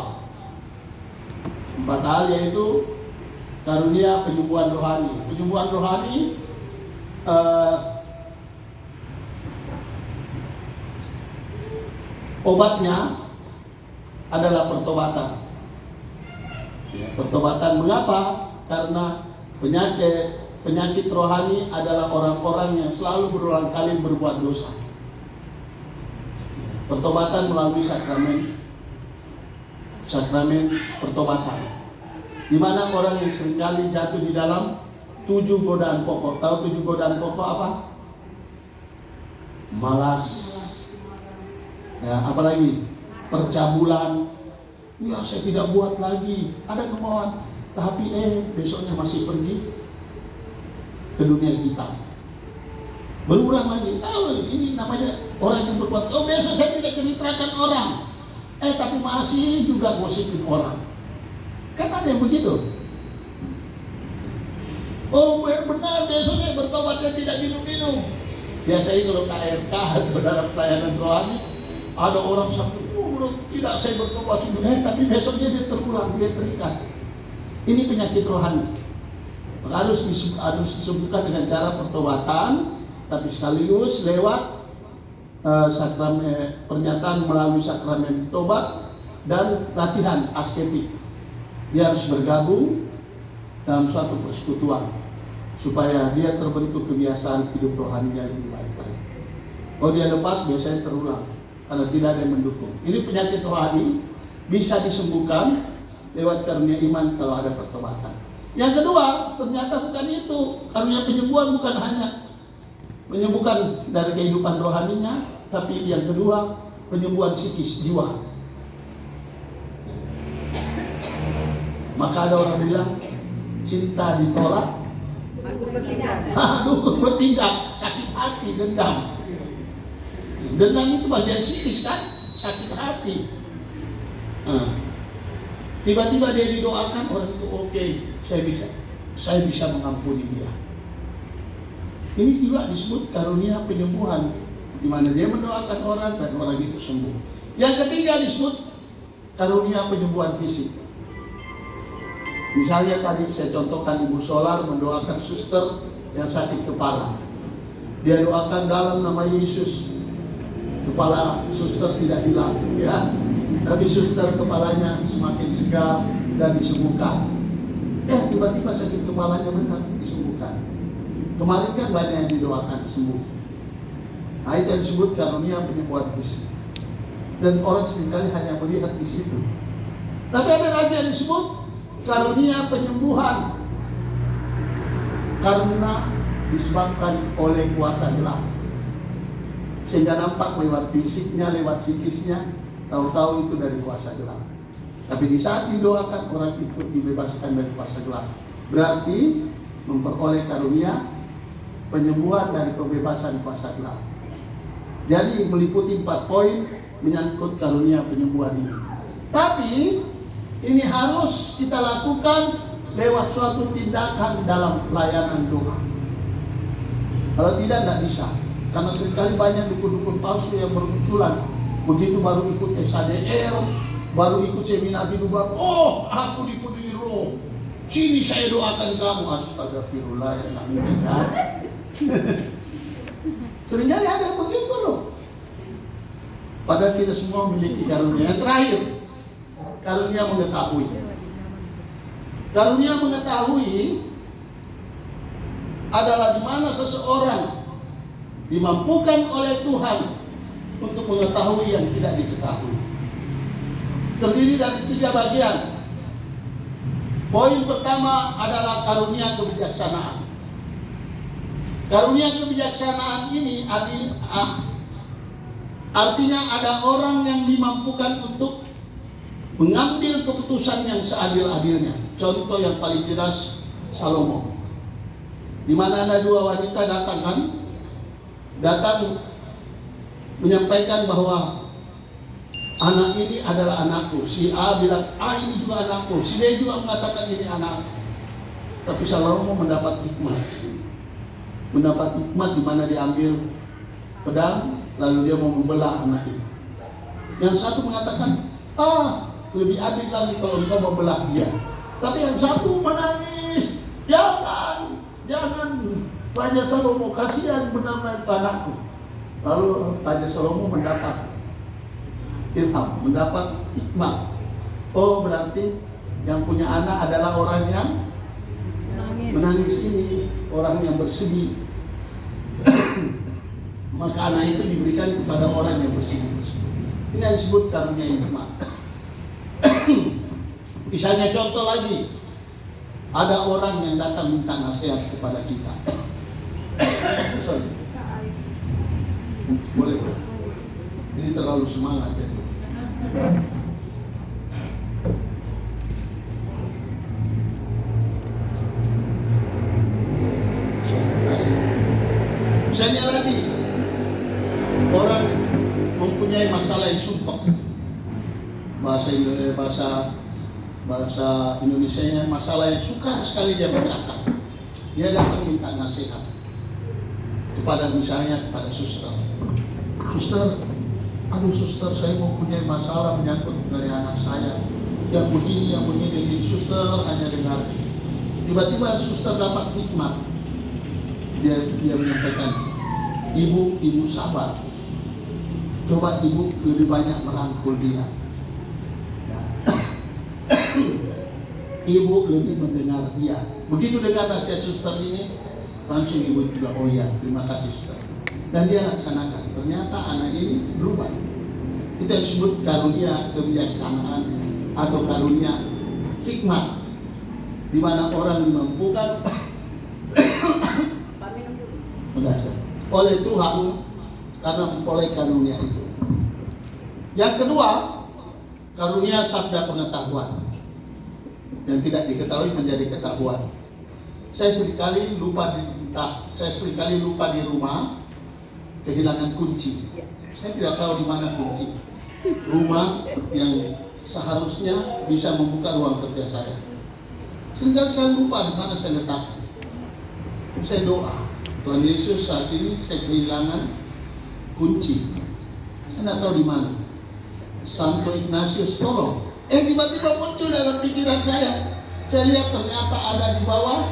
4 hal yaitu karunia penyembuhan rohani. Penyembuhan rohani obatnya adalah pertobatan. Ya, pertobatan mengapa? Karena penyakit rohani adalah orang-orang yang selalu berulang kali berbuat dosa. Pertobatan melalui sakramen pertobatan, di mana orang yang seringkali jatuh di dalam 7 godaan pokok. Tahu 7 godaan pokok apa? Malas, ya, apalagi percabulan. Ya, saya tidak buat lagi. Ada kemauan, tapi besoknya masih pergi ke dunia hitam. Berulang lagi. Ini namanya orang yang berbuat. Besok saya tidak ceritakan orang. Tapi masih juga gosipin orang. Kan ada yang begitu. Benar, besoknya bertobatnya tidak minum-minum. Biasanya kalau KRK atau dalam pelayanan rohani, ada orang sampai, tidak saya bertobat sebenarnya, tapi besoknya dia terulang, dia terikat. Ini penyakit rohani. Maka harus disembuhkan dengan cara pertobatan, tapi sekaligus lewat sakramen pernyataan melalui sakramen tobat dan latihan asketik. Dia harus bergabung dalam suatu persekutuan supaya dia terbentuk kebiasaan hidup rohaninya lebih baik lagi. Kalau dia lepas biasanya terulang karena tidak ada yang mendukung. Ini penyakit rohani bisa disembuhkan lewat karunia iman kalau ada pertobatan. Yang kedua, ternyata bukan itu. Karunia penyembuhan bukan hanya menyembuhkan dari kehidupan rohaninya, tapi yang kedua penyembuhan psikis jiwa. Maka ada orang bilang cinta ditolak, dukun bertindak, sakit hati, dendam. Dendam itu bagian psikis kan, sakit hati. Tiba-tiba dia didoakan, orang itu oke, saya bisa mengampuni dia. Ini juga disebut karunia penyembuhan, di mana dia mendoakan orang dan orang itu sembuh. Yang ketiga disebut karunia penyembuhan fisik. Misalnya tadi saya contohkan Ibu Solar mendoakan suster yang sakit kepala. Dia doakan dalam nama Yesus, kepala suster tidak hilang, ya. Tapi suster kepalanya semakin segar dan disembuhkan. Tiba-tiba sakit kepalanya benar disembuhkan. Kemarin kan banyak yang didoakan sembuh. Nah, itu yang disebut karunia penyembuhan fisik. Dan orang seringkali hanya melihat di situ. Tapi ada lagi yang disebut karunia penyembuhan karena disebabkan oleh kuasa gelap. Sehingga nampak lewat fisiknya, lewat psikisnya, tahu-tahu itu dari kuasa gelap. Tapi di saat didoakan orang ikut dibebaskan dari kuasa gelap. Berarti memperoleh karunia penyembuhan dari pembebasan kuasa gelap. Jadi meliputi 4 poin menyangkut karunia penyembuhan ini. Tapi ini harus kita lakukan lewat suatu tindakan dalam layanan doa. Kalau tidak bisa. Karena seringkali banyak dukun-dukun palsu yang bermunculan. Begitu baru ikut SADR, baru ikut seminar hidup baru, oh aku dipenuhi roh, sini saya doakan kamu. Astagfirullah, ya tidak. Seringkali ada yang begitu loh. Padahal kita semua memiliki karunia. Yang terakhir, karunia mengetahui. Karunia mengetahui adalah di mana seseorang dimampukan oleh Tuhan untuk mengetahui yang tidak diketahui. Terdiri dari 3 bagian. Poin pertama adalah karunia kebijaksanaan. Karunia kebijaksanaan ini artinya ada orang yang dimampukan untuk mengambil keputusan yang seadil-adilnya. Contoh yang paling jelas Salomo. Di mana ada 2 wanita datang menyampaikan bahwa anak ini adalah anakku. Si A bilang, ini juga anakku. Si B juga mengatakan ini anak. Tapi Salomo mendapat hikmat. Mendapat hikmat di mana diambil pedang, lalu dia mau membelah anak itu. Yang satu mengatakan, lebih adil lagi kalau engkau membelah dia. Tapi yang satu menangis, jangan. Raja Salomo, kasihan benar-benar anakku. Lalu Raja Salomo mendapat ilham, mendapat hikmah. Oh, berarti yang punya anak adalah orang yang menangis ini, orang yang bersedih. Maka anak itu diberikan kepada orang yang bersedih. Ini yang disebut karunia hikmah. Misalnya contoh lagi, ada orang yang datang minta nasihat kepada kita. Boleh. Ini terlalu semangat ya. Misalnya lagi, orang mempunyai masalah yang sumpah. Bahasa Indonesianya masalah yang sukar sekali dia bercakap. Dia datang minta nasihat kepada suster. Suster, suster, saya mempunyai masalah menyangkut dari anak saya yang begini. Suster hanya dengar. Tiba-tiba suster dapat hikmat. Dia menyampaikan, ibu sabar. Coba ibu lebih banyak merangkul dia. Ya. Ibu lebih mendengar dia. Begitu dengar nasihat suster ini, langsung ibu juga, oh iya, terima kasih suster. Dan dia laksanakan. Ternyata anak ini berubah. Itu yang disebut karunia kebijaksanaan atau karunia hikmat, di mana orang dimampukan oleh Tuhan karena memperoleh karunia itu. Yang kedua, karunia sabda pengetahuan yang tidak diketahui menjadi ketahuan. Saya seringkali lupa di rumah, kehilangan kunci. Saya tidak tahu di mana kunci rumah yang seharusnya bisa membuka ruang kerja saya. Seringkali saya lupa di mana saya letakkan. Saya doa, Tuhan Yesus, saat ini saya kehilangan kunci. Saya tidak tahu di mana. Santo Ignatius, tolong. Tiba-tiba muncul dalam pikiran saya. Saya lihat ternyata ada di bawah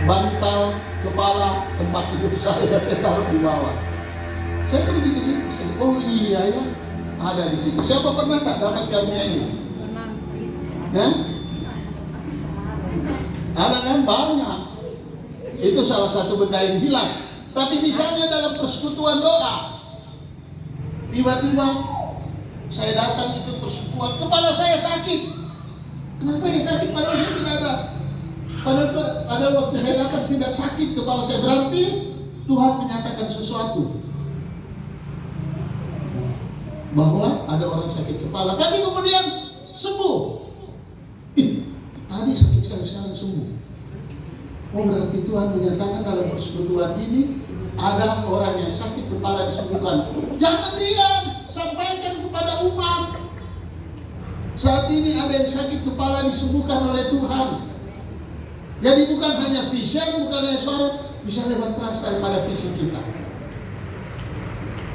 bantal kepala tempat tidur saya taruh di bawah. Saya pergi ke situ. Oh iya ya, ada di situ. Siapa pernah tak dapat karunia ini? Ya? Ada kan banyak. Itu salah satu benda yang hilang. Tapi misalnya dalam persekutuan doa, tiba-tiba saya datang ikut persekutuan, kepala saya sakit. Kenapa ya sakit? Padahal saya tidak ada. Pada waktu saya datang tidak sakit kepala saya. Berarti Tuhan menyatakan sesuatu, bahwa ada orang sakit kepala, tapi kemudian sembuh. Tadi sakit sekali, sekarang sembuh. Oh, berarti Tuhan menyatakan dalam persekutuan ini ada orang yang sakit kepala disembuhkan. Jangan diam, sampaikan kepada umat. Saat ini ada yang sakit kepala disembuhkan oleh Tuhan. Jadi bukan hanya vision, bukan hanya suara, bisa lewat rasa pada visi kita.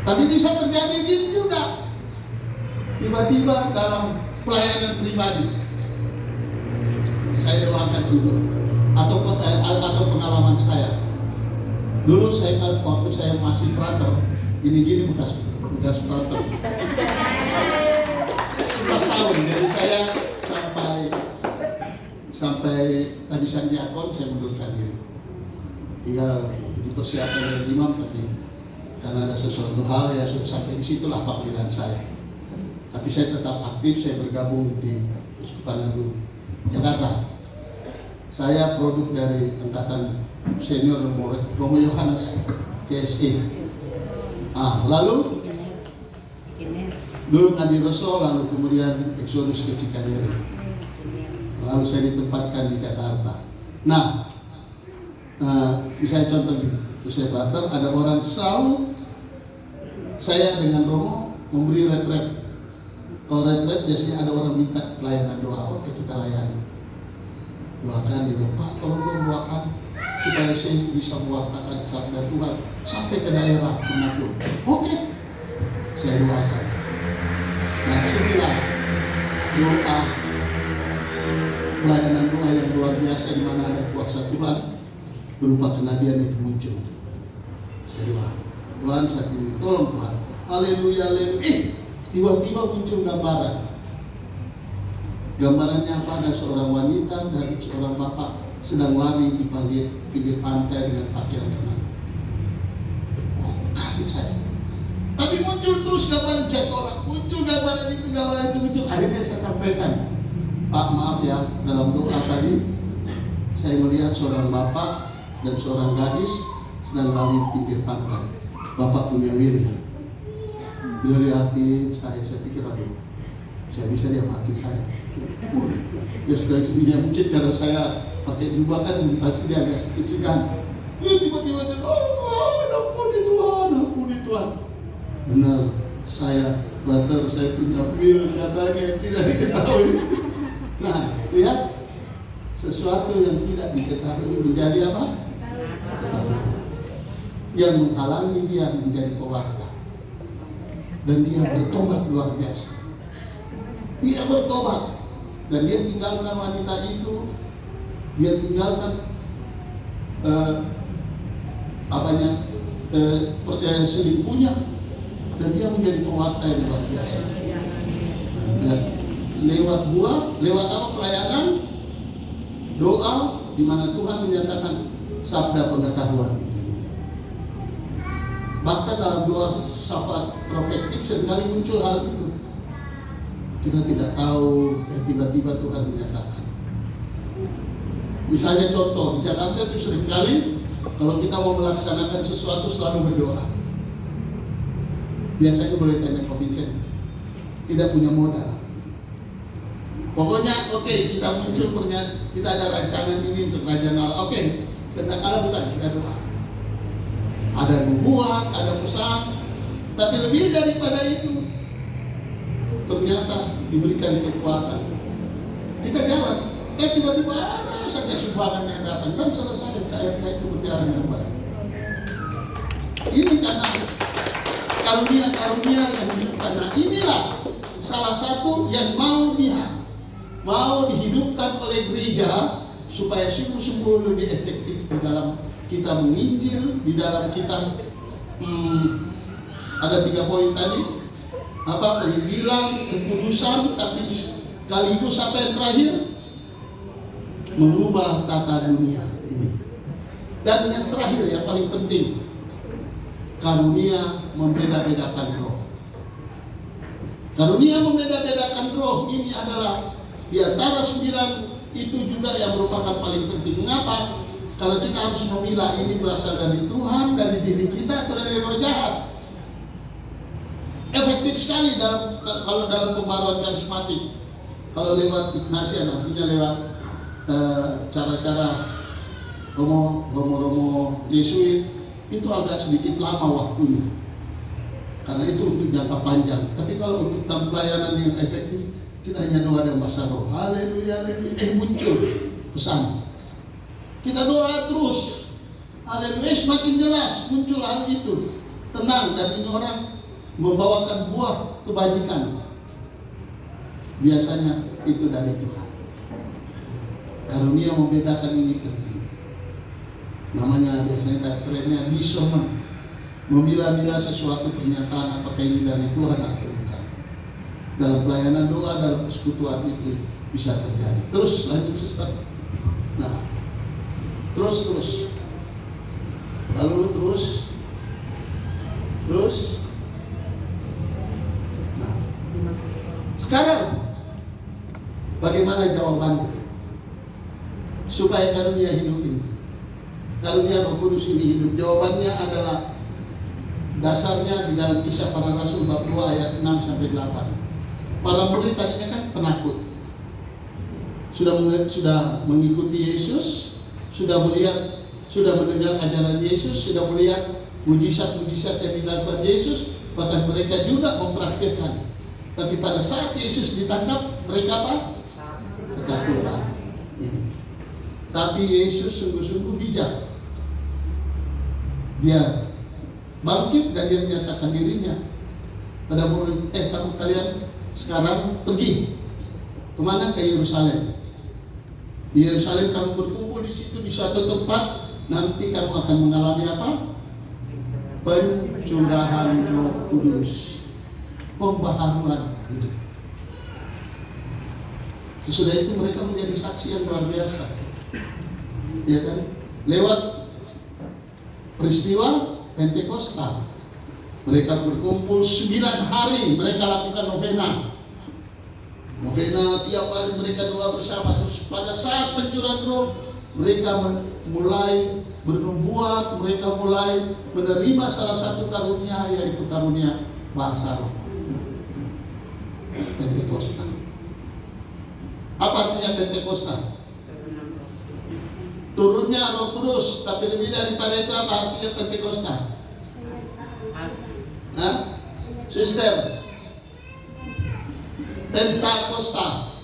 Tapi bisa terjadi gitu juga. Tiba-tiba dalam pelayanan pribadi, saya doakan dulu, atau pengalaman saya. Dulu saya waktu saya masih frater, gini-gini bekas frater. 11 tahun dari saya sampai tabisan diakon saya mundurkan diri. Tinggal dipersiapkan oleh imam, tapi karena ada sesuatu hal ya sudah sampai di situlah panggilan saya. Tapi saya tetap aktif, saya bergabung di Persekutuan Agung Jakarta. Saya produk dari angkatan senior Romo Yohanes CSE. Lalu dulu Ngadi Reso, lalu kemudian Exodus ke Cikadere. Lalu saya ditempatkan di Jakarta. Nah, misalnya contoh gitu, saya frater, ada orang selalu saya dengan Romo memberi retret. Kalau retret biasanya ada orang minta pelayanan doa, oke kita layani. Doakan di Pak, tolong doakan supaya saya bisa mewartakan sabda Tuhan sampai ke daerah manapun. Oke, saya doakan. Nah, disinilah doa, pelayanan doa yang luar biasa di mana ada kuasa Tuhan berupa kenabian itu muncul. Saya doa, Tuhan saat ini tolong Tuhan, haleluya, haleluya. Tiba-tiba muncul gambaran. Gambarannya apa? Ada seorang wanita dan seorang bapak sedang lari di pinggir pantai dengan pakaian tenang. Oh, kaget saya. Tapi muncul terus gambaran orang, muncul gambaran itu muncul. Akhirnya saya sampaikan, Pak maaf ya, dalam doa tadi saya melihat seorang bapak dan seorang gadis sedang lari di pinggir pantai. Bapak punya wirya. Dia lihatin saya pikir aduh, saya bisa dia maki saya. Ya sudah gini, mungkin karena saya pakai jubah kan pasti dia agak sedikit segan. Tiba-tiba dia, ampuni Tuhan. Benar, saya latar saya punya wil katanya yang tidak diketahui. Nah, lihat sesuatu yang tidak diketahui menjadi apa? Yang menghalangi dia menjadi pewarta. Dan dia bertobat luar biasa. Dia bertobat dan dia tinggalkan wanita itu Dia tinggalkan percaya selingkuhnya, dan dia menjadi pewarta yang luar biasa. Lewat apa pelayanan, doa, di mana Tuhan menyatakan sabda pengetahuan itu. Bahkan dalam doa syafaat profetik seringkali muncul hal itu. Kita tidak tahu, tiba-tiba Tuhan menyatakan. Misalnya contoh, di Jakarta itu seringkali kalau kita mau melaksanakan sesuatu selalu berdoa. Biasanya boleh tanya Pak Vincent, tidak punya modal. Pokoknya kita muncul kita ada rancangan ini untuk kerajaan Allah. Kehendak Allah bukan, kita doa. Ada nubuat, ada pesan, tapi lebih daripada itu ternyata diberikan kekuatan. Kita jalan, tiba-tiba ada saja sumbangan yang datang dan selesai kayak itu berjalan dengan baik. Ini karena karunia yang dihidupkan. Nah, inilah salah satu yang mau dihidupkan oleh gereja supaya sungguh-sungguh lebih efektif di dalam kita menginjil, di dalam kita ada 3 poin tadi, penginjilan, kekudusan, tapi sekaligus apa yang terakhir, mengubah tata dunia ini. Dan yang terakhir yang paling penting, karunia membeda-bedakan roh. Karunia membeda-bedakan roh ini adalah di antara 9 itu juga yang merupakan paling penting. Mengapa? Kalau kita harus memilah ini berasal dari Tuhan, dari diri kita, atau dari roh jahat. Efektif sekali kalau dalam pembaruan karismatik. Kalau lewat Ignatian, artinya lewat cara-cara romo Yesuit, itu agak sedikit lama waktunya. Karena itu untuk jangka panjang. Tapi kalau untuk dalam pelayanan yang efektif, kita hanya doa dan bahasa roh. Haleluya, haleluya. Muncul pesan. Kita doa terus. Haleluya, semakin jelas muncul hal itu. Tenang, dan ini orang membawakan buah kebajikan. Biasanya itu dari Tuhan. Karunia membedakan ini penting. Namanya biasanya kerennya discernment. Memilah-milah sesuatu pernyataan apakah ini dari Tuhan atau bukan. Dalam pelayanan doa, dalam persekutuan itu bisa terjadi. Terus lanjut sister. Nah, terus. Lalu terus. Nah, sekarang bagaimana jawabannya? Supaya karunia hidup ini, karunia Roh Kudus ini hidup. Jawabannya adalah dasarnya di dalam Kisah Para Rasul bab 2 ayat 6-8. Para murid tadinya kan penakut. Sudah mengikuti Yesus, sudah mendengar ajaran Yesus, sudah melihat mujizat-mujizat yang dilakukan Yesus, bahkan mereka juga mempraktikkan. Tapi pada saat Yesus ditangkap, mereka apa? Ketakutan. Tapi Yesus sungguh-sungguh bijak. Dia bangkit dan dia menyatakan dirinya pada murid, kalian sekarang pergi kemana? Ke Yerusalem. Di Yerusalem kamu berkumpul di situ di suatu tempat, nanti kamu akan mengalami apa? Pencurahan Roh Kudus, pembaharuan hidup. Sesudah itu mereka menjadi saksi yang luar biasa, ya kan? Lewat peristiwa Pentekostal, mereka berkumpul 9 hari, mereka lakukan novena tiap hari, mereka doa bersama. Terus pada saat pencurahan roh, mereka mulai bernubuat, mereka mulai menerima salah satu karunia, yaitu karunia bahasa roh. Pentekostal. Apa artinya Pentekostal? Turunnya Roh Kudus, tapi lebih daripada itu apa artinya Pentekostal? Sister, Pentakostal.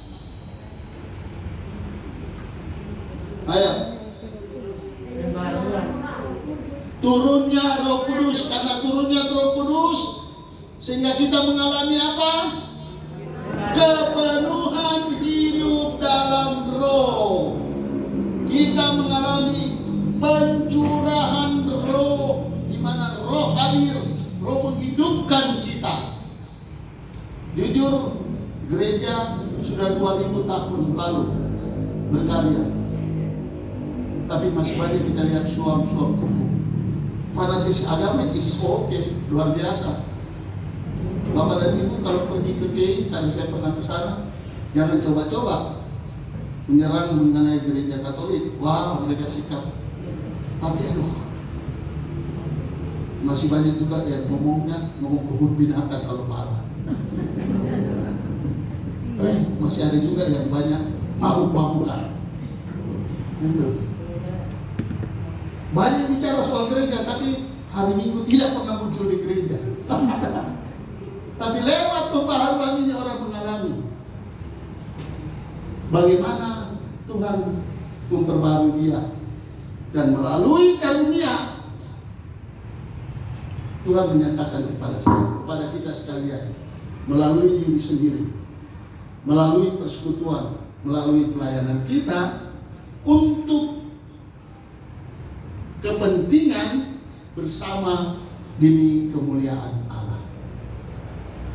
Ayo. Turunnya Roh Kudus, karena turunnya Roh Kudus sehingga kita mengalami apa? Kepenuhan hidup dalam Roh. kita mengalami pencurahan roh, di mana roh hadir, roh menghidupkan kita. Jujur, gereja sudah 2000 tahun lalu berkarya, tapi masih banyak kita lihat suam-suam kuku. Fanatis agama is okay, luar biasa. Bapak dan Ibu kalau pergi ke KI, karena saya pernah ke sana, jangan coba-coba menyerang mengenai gereja Katolik. Wah, mereka sikap. Tapi masih banyak juga yang ngomong kebun binatang kalau parah. Masih ada juga yang banyak mabuk-mabukan. Gitu. Banyak bicara soal gereja, tapi hari Minggu tidak pernah muncul di gereja. Tapi lewat pembaharuan ini orang mengalami bagaimana Tuhan memperbarui dia, dan melalui karunia Tuhan menyatakan kepada saya, kepada kita sekalian, melalui diri sendiri, melalui persekutuan, melalui pelayanan kita untuk kepentingan bersama demi kemuliaan Allah.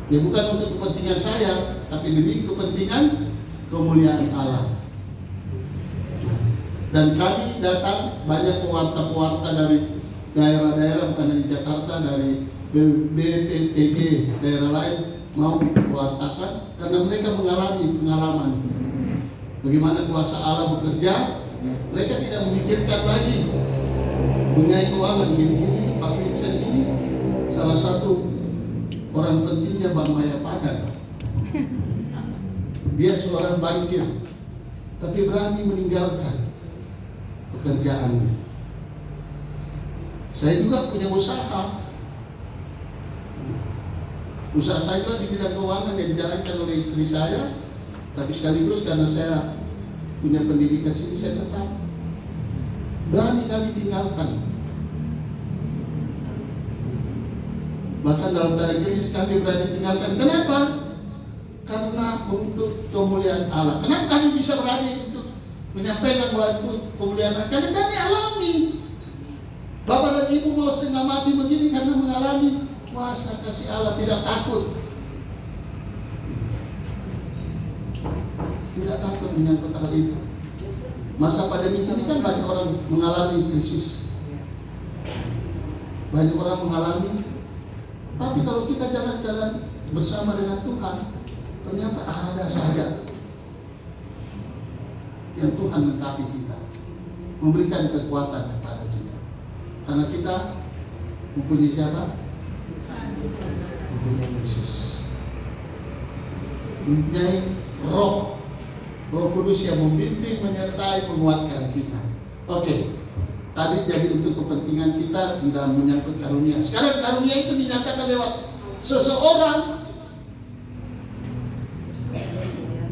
Ya, bukan untuk kepentingan saya, tapi demi kepentingan kemuliaan Allah. Dan kami datang banyak pewarta-pewarta dari daerah-daerah, bukan dari Jakarta, dari BPPG daerah lain mau mewartakan, karena mereka mengalami pengalaman bagaimana kuasa Allah bekerja. Mereka tidak memikirkan lagi mengenai keuangan gini-gini. Pak Vincent ini salah satu orang pentingnya Bang Maya Padan. Dia seorang bankir, tapi berani meninggalkan pekerjaannya. Saya juga punya usaha. Usaha saya juga di bidang keuangan yang dijalankan oleh istri saya, tapi sekaligus karena saya punya pendidikan sini, saya tetap berani kami tinggalkan. Bahkan dalam keadaan krisis kami berani tinggalkan. Kenapa? Karena untuk kemuliaan Allah. Kenapa kami bisa berani untuk menyampaikan bahwa itu kemuliaan Allah? Karena kami alami. Bapak dan Ibu mau setengah mati begini karena mengalami kuasa kasih Allah, tidak takut. Tidak takut menyangkut hal itu. Masa pandemi ini kan banyak orang mengalami krisis, banyak orang mengalami. Tapi kalau kita jalan-jalan bersama dengan Tuhan, ternyata ada saja yang Tuhan lengkapi kita, memberikan kekuatan kepada kita. Karena kita mempunyai siapa? Mempunyai Yesus, mempunyai Roh Kudus yang membimbing, menyertai, menguatkan kita. Oke. Tadi jadi untuk kepentingan kita di dalam menyangkut karunia. Sekarang karunia itu dinyatakan lewat seseorang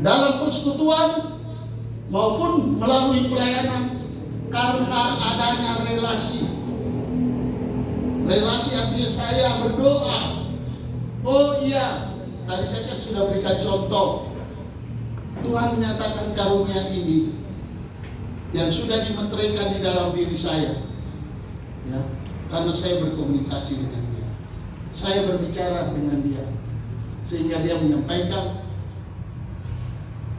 dalam persekutuan maupun melalui pelayanan, karena adanya relasi. Relasi artinya saya berdoa. Oh iya, tadi saya kan sudah berikan contoh. Tuhan menyatakan karunia ini yang sudah dimeteraikan di dalam diri saya, ya, karena saya berkomunikasi dengan dia, saya berbicara dengan dia, sehingga dia menyampaikan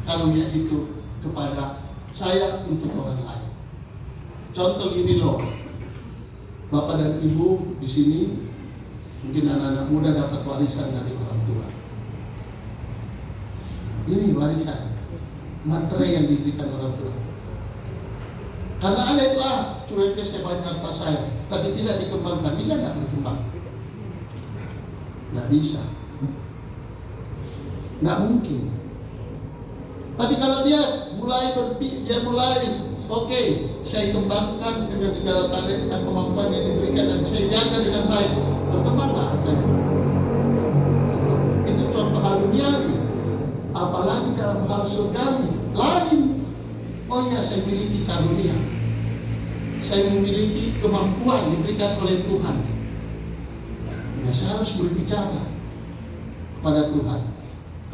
karunia itu kepada saya untuk orang lain. Contoh gini loh, Bapak dan Ibu di sini, mungkin anak-anak muda dapat warisan dari orang tua. Ini warisan, materai yang diberikan orang tua. Karena ada itu, cueknya saya banyak harta saya, tapi tidak dikembangkan. Bisa nggak berkembang? Nggak bisa, nggak mungkin. Tapi kalau dia mulai oke, saya kembangkan dengan segala talenta, kemampuan yang diberikan, dan saya jaga dengan baik, berkembanglah hartanya. Itu contoh hal duniawi. Apalagi dalam hal surgawi lain. Oh ya, saya memiliki karunia, saya memiliki kemampuan diberikan oleh Tuhan. Ya, saya harus berbicara kepada Tuhan.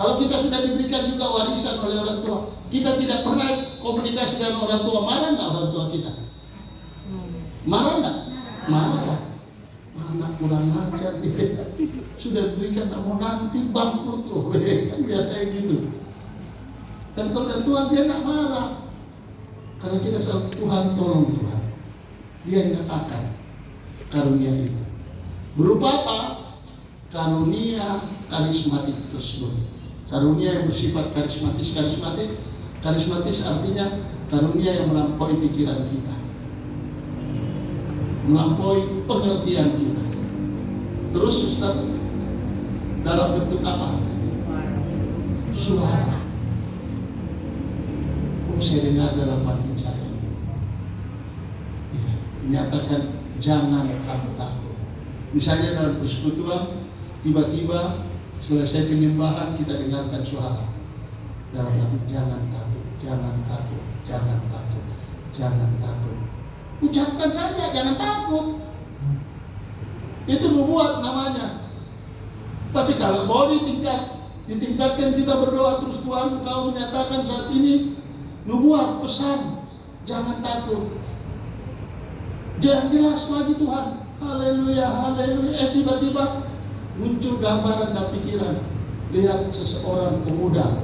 Kalau kita sudah diberikan juga warisan oleh orang tua, kita tidak pernah komunikasi dengan orang tua, marah nggak orang tua kita? Marah nggak? Marah. Anak kurang ajar, sudah diberikan, mau nanti bangkrut tuh, kan biasanya gitu. Dan kalau dari Tuhan dia nggak marah, karena kita selalu Tuhan tolong Tuhan. Dia nyatakan karunia itu. Berupa apa? Karunia karismatik tersebut. Karunia yang bersifat karismatis. Karismatis artinya karunia yang melampaui pikiran kita, melampaui pengertian kita. Terus Suster, dalam bentuk apa? Suara. Saya dengar dalam batin saya, menyatakan jangan kamu takut. Misalnya dalam persekutuan, tiba-tiba selesai penyembahan kita dengarkan suara dalam hati, jangan takut, jangan takut, jangan takut, jangan takut. Ucapkan saja, jangan takut. Itu nubuat namanya. Tapi kalau mau ditingkatkan kita berdoa terus, Tuhan Engkau menyatakan saat ini nubuat, pesan, jangan takut. Jangan jelas lagi Tuhan. Haleluya, haleluya. Tiba-tiba muncul gambaran dan pikiran. Lihat seseorang pemuda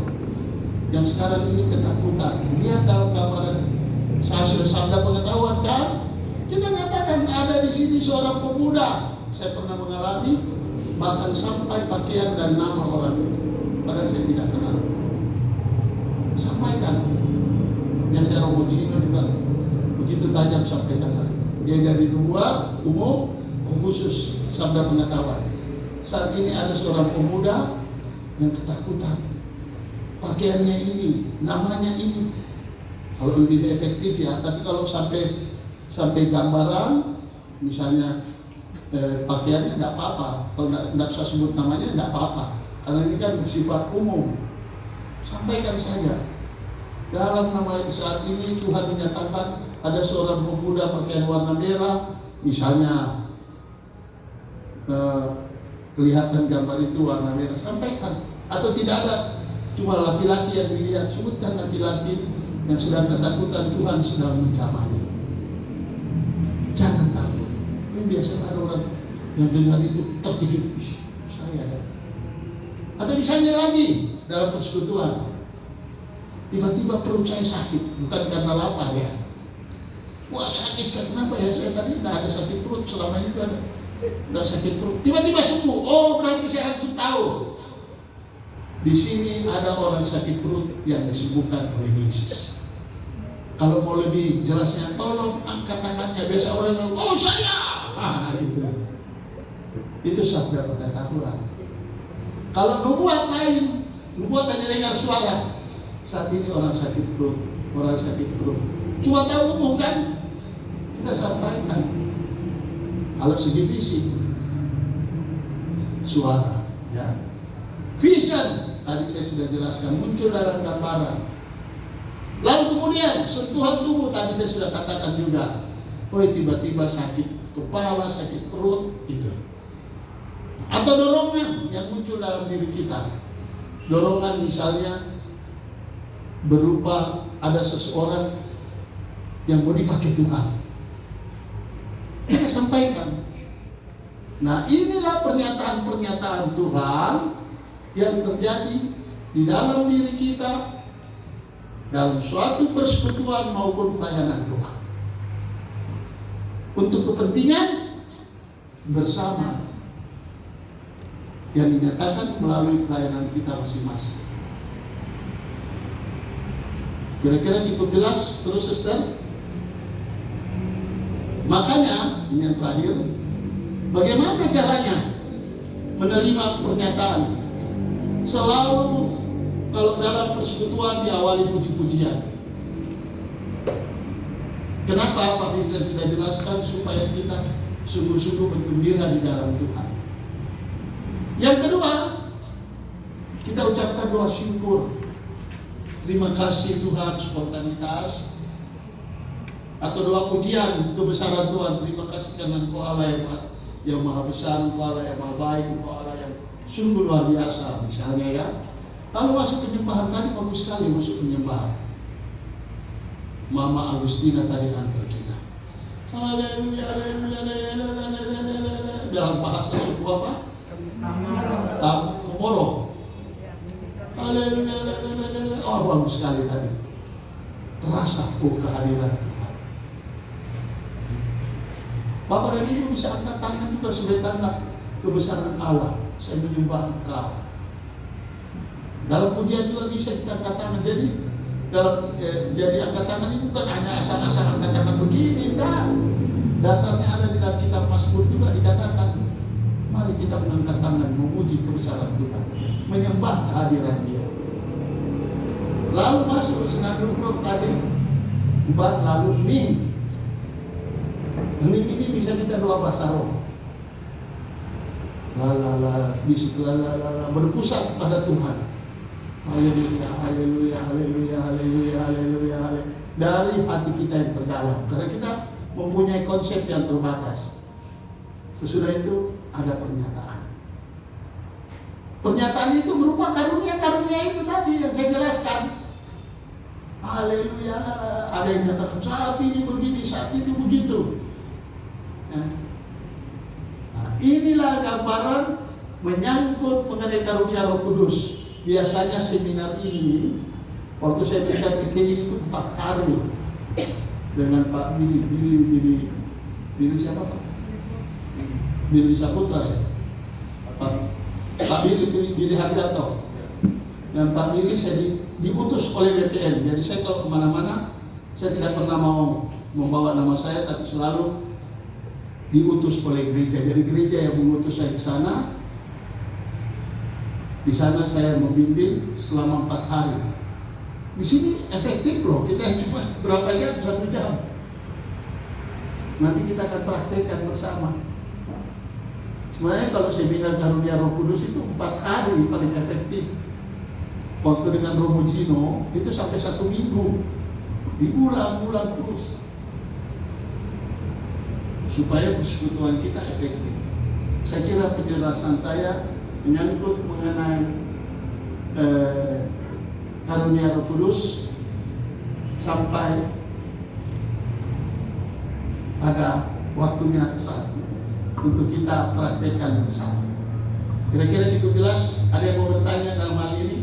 yang sekarang ini ketakutan. Lihat dalam gambaran. Saya sudah sabda pengetahuan kan? Kita nyatakan ada di sini seorang pemuda. Saya pernah mengalami, bahkan sampai pakaian dan nama orang itu, padahal saya tidak kenal. Sampaikan. Biasanya Romo Gino juga begitu tajam sampaikan. Dia dari nubuat umum khusus sabda pengetahuan. Saat ini ada seorang pemuda yang ketakutan. Pakaiannya ini, namanya ini. Kalau lebih efektif ya, tapi kalau sampai gambaran, misalnya pakaiannya tidak apa-apa. Kalau tidak saya sebut namanya tidak apa-apa. Karena ini kan bersifat umum. Sampaikan saja. Dalam nama saat ini Tuhan menyatakan ada seorang pemuda pakaian warna merah, misalnya kelihatan gambar itu warna merah, sampaikan. Atau tidak ada, cuma laki-laki yang dilihat, sebutkan laki-laki yang sedang ketakutan, Tuhan sedang menjamahnya. Jangan takut. Ini biasanya ada orang yang dengar itu terkejut, saya. Atau misalnya lagi dalam persekutuan, tiba-tiba perut saya sakit, bukan karena lapar ya. Wah sakit kan, kenapa ya? Saya tadi tidak ada sakit perut, selama ini ada sakit perut. Tiba-tiba sembuh. Oh berarti saya harus tahu. Di sini ada orang sakit perut yang disembuhkan oleh Yesus. Kalau mau lebih jelasnya, tolong angkat tangannya. Biasa orang bilang, oh saya. Itu sabda pengetahuan. Kalau nubuat lain, nubuat hanya dengar suara. Saat ini orang sakit perut, cuma tahu umum kan? Kita sampaikan. Kalau segi fisik, suara, ya. Vision, tadi saya sudah jelaskan, muncul dalam gambaran. Lalu kemudian sentuhan tubuh, tadi saya sudah katakan juga. Oh tiba-tiba sakit kepala, sakit perut, itu. Atau dorongan yang muncul dalam diri kita. Dorongan misalnya berupa ada seseorang yang mau dipakai Tuhan. Kita sampaikan. Nah inilah pernyataan-pernyataan Tuhan yang terjadi di dalam diri kita dalam suatu persekutuan maupun pelayanan doa untuk kepentingan bersama yang dinyatakan melalui pelayanan kita masing-masing. Kira-kira cukup jelas terus Sister? Makanya ini yang terakhir, bagaimana caranya menerima pernyataan? Selalu kalau dalam persekutuan diawali puji-pujian. Kenapa Pak Vincent sudah jelaskan? Supaya kita sungguh-sungguh bergembira di dalam Tuhan. Yang kedua, kita ucapkan doa syukur. Terima kasih Tuhan, spontanitas. Atau doa pujian kebesaran Tuhan. Terima kasih karena Engkau Allah yang maha besar, Engkau Allah yang maha baik, Engkau Allah yang sungguh luar biasa. Misalnya ya, Lalu masuk penyembahan tadi bagus sekali masuk penyembahan. Mama Agustina tadi antar kita. Haleluya, haleluya, haleluya. Dalam bahasa suku apa? Komoro. Haleluya, haleluya. Oh, bagus sekali tadi. Terasa kehadiran Tuhan. Bapak dan Ibu bisa angkat tangan juga sebagai tanda kebesaran Allah. Saya menyembah Engkau. Dalam pujian juga bisa kita angkat tangan. Jadi angkat tangan ini bukan hanya asal-asal angkat tangan begini, enggak. Dasarnya ada di dalam kitab Mazmur juga dikatakan, mari kita mengangkat tangan memuji kebesaran Tuhan, menyembah kehadiran Dia. Lalu masuk senandung roh tadi, lalu ning. Ning ini bisa kita doa bahasa roh. Berpusat pada Tuhan. Haleluya, haleluya, haleluya, haleluya, haleluya, haleluya. Dari hati kita yang terdalam. Karena kita mempunyai konsep yang terbatas. Sesudah itu ada pernyataan. Pernyataan itu berupa karunia-karunia itu tadi yang saya jelaskan. Haleluya. Ada yang katakan saat ini begini, saat itu begitu. Nah, inilah gambaran menyangkut mengenai karunia Roh Kudus. Biasanya seminar ini waktu saya berikan PKI itu 4 hari dengan Pak Billy siapa Pak? Billy Saputra ya? Pak Billy Hargato. Dan Pak Billy saya diutus oleh BPN. Jadi saya kalau kemana-mana saya tidak pernah mau membawa nama saya, tapi selalu diutus oleh gereja. Jadi gereja yang mengutus saya ke sana. Di sana saya membimbing selama 4 hari. Di sini efektif loh, kita cuma berapa jam? 1 jam. Nanti kita akan praktekkan bersama. Sebenarnya kalau seminar karunia Roh Kudus itu 4 hari paling efektif. Waktu dengan Romo Gino itu sampai 1 minggu, diulang-ulang terus supaya persekutuan kita efektif. Saya kira penjelasan saya menyangkut mengenai karunia Roh Kudus sampai pada waktunya saat itu untuk kita praktekkan bersama. Kira-kira cukup jelas? Ada yang mau bertanya dalam hal ini?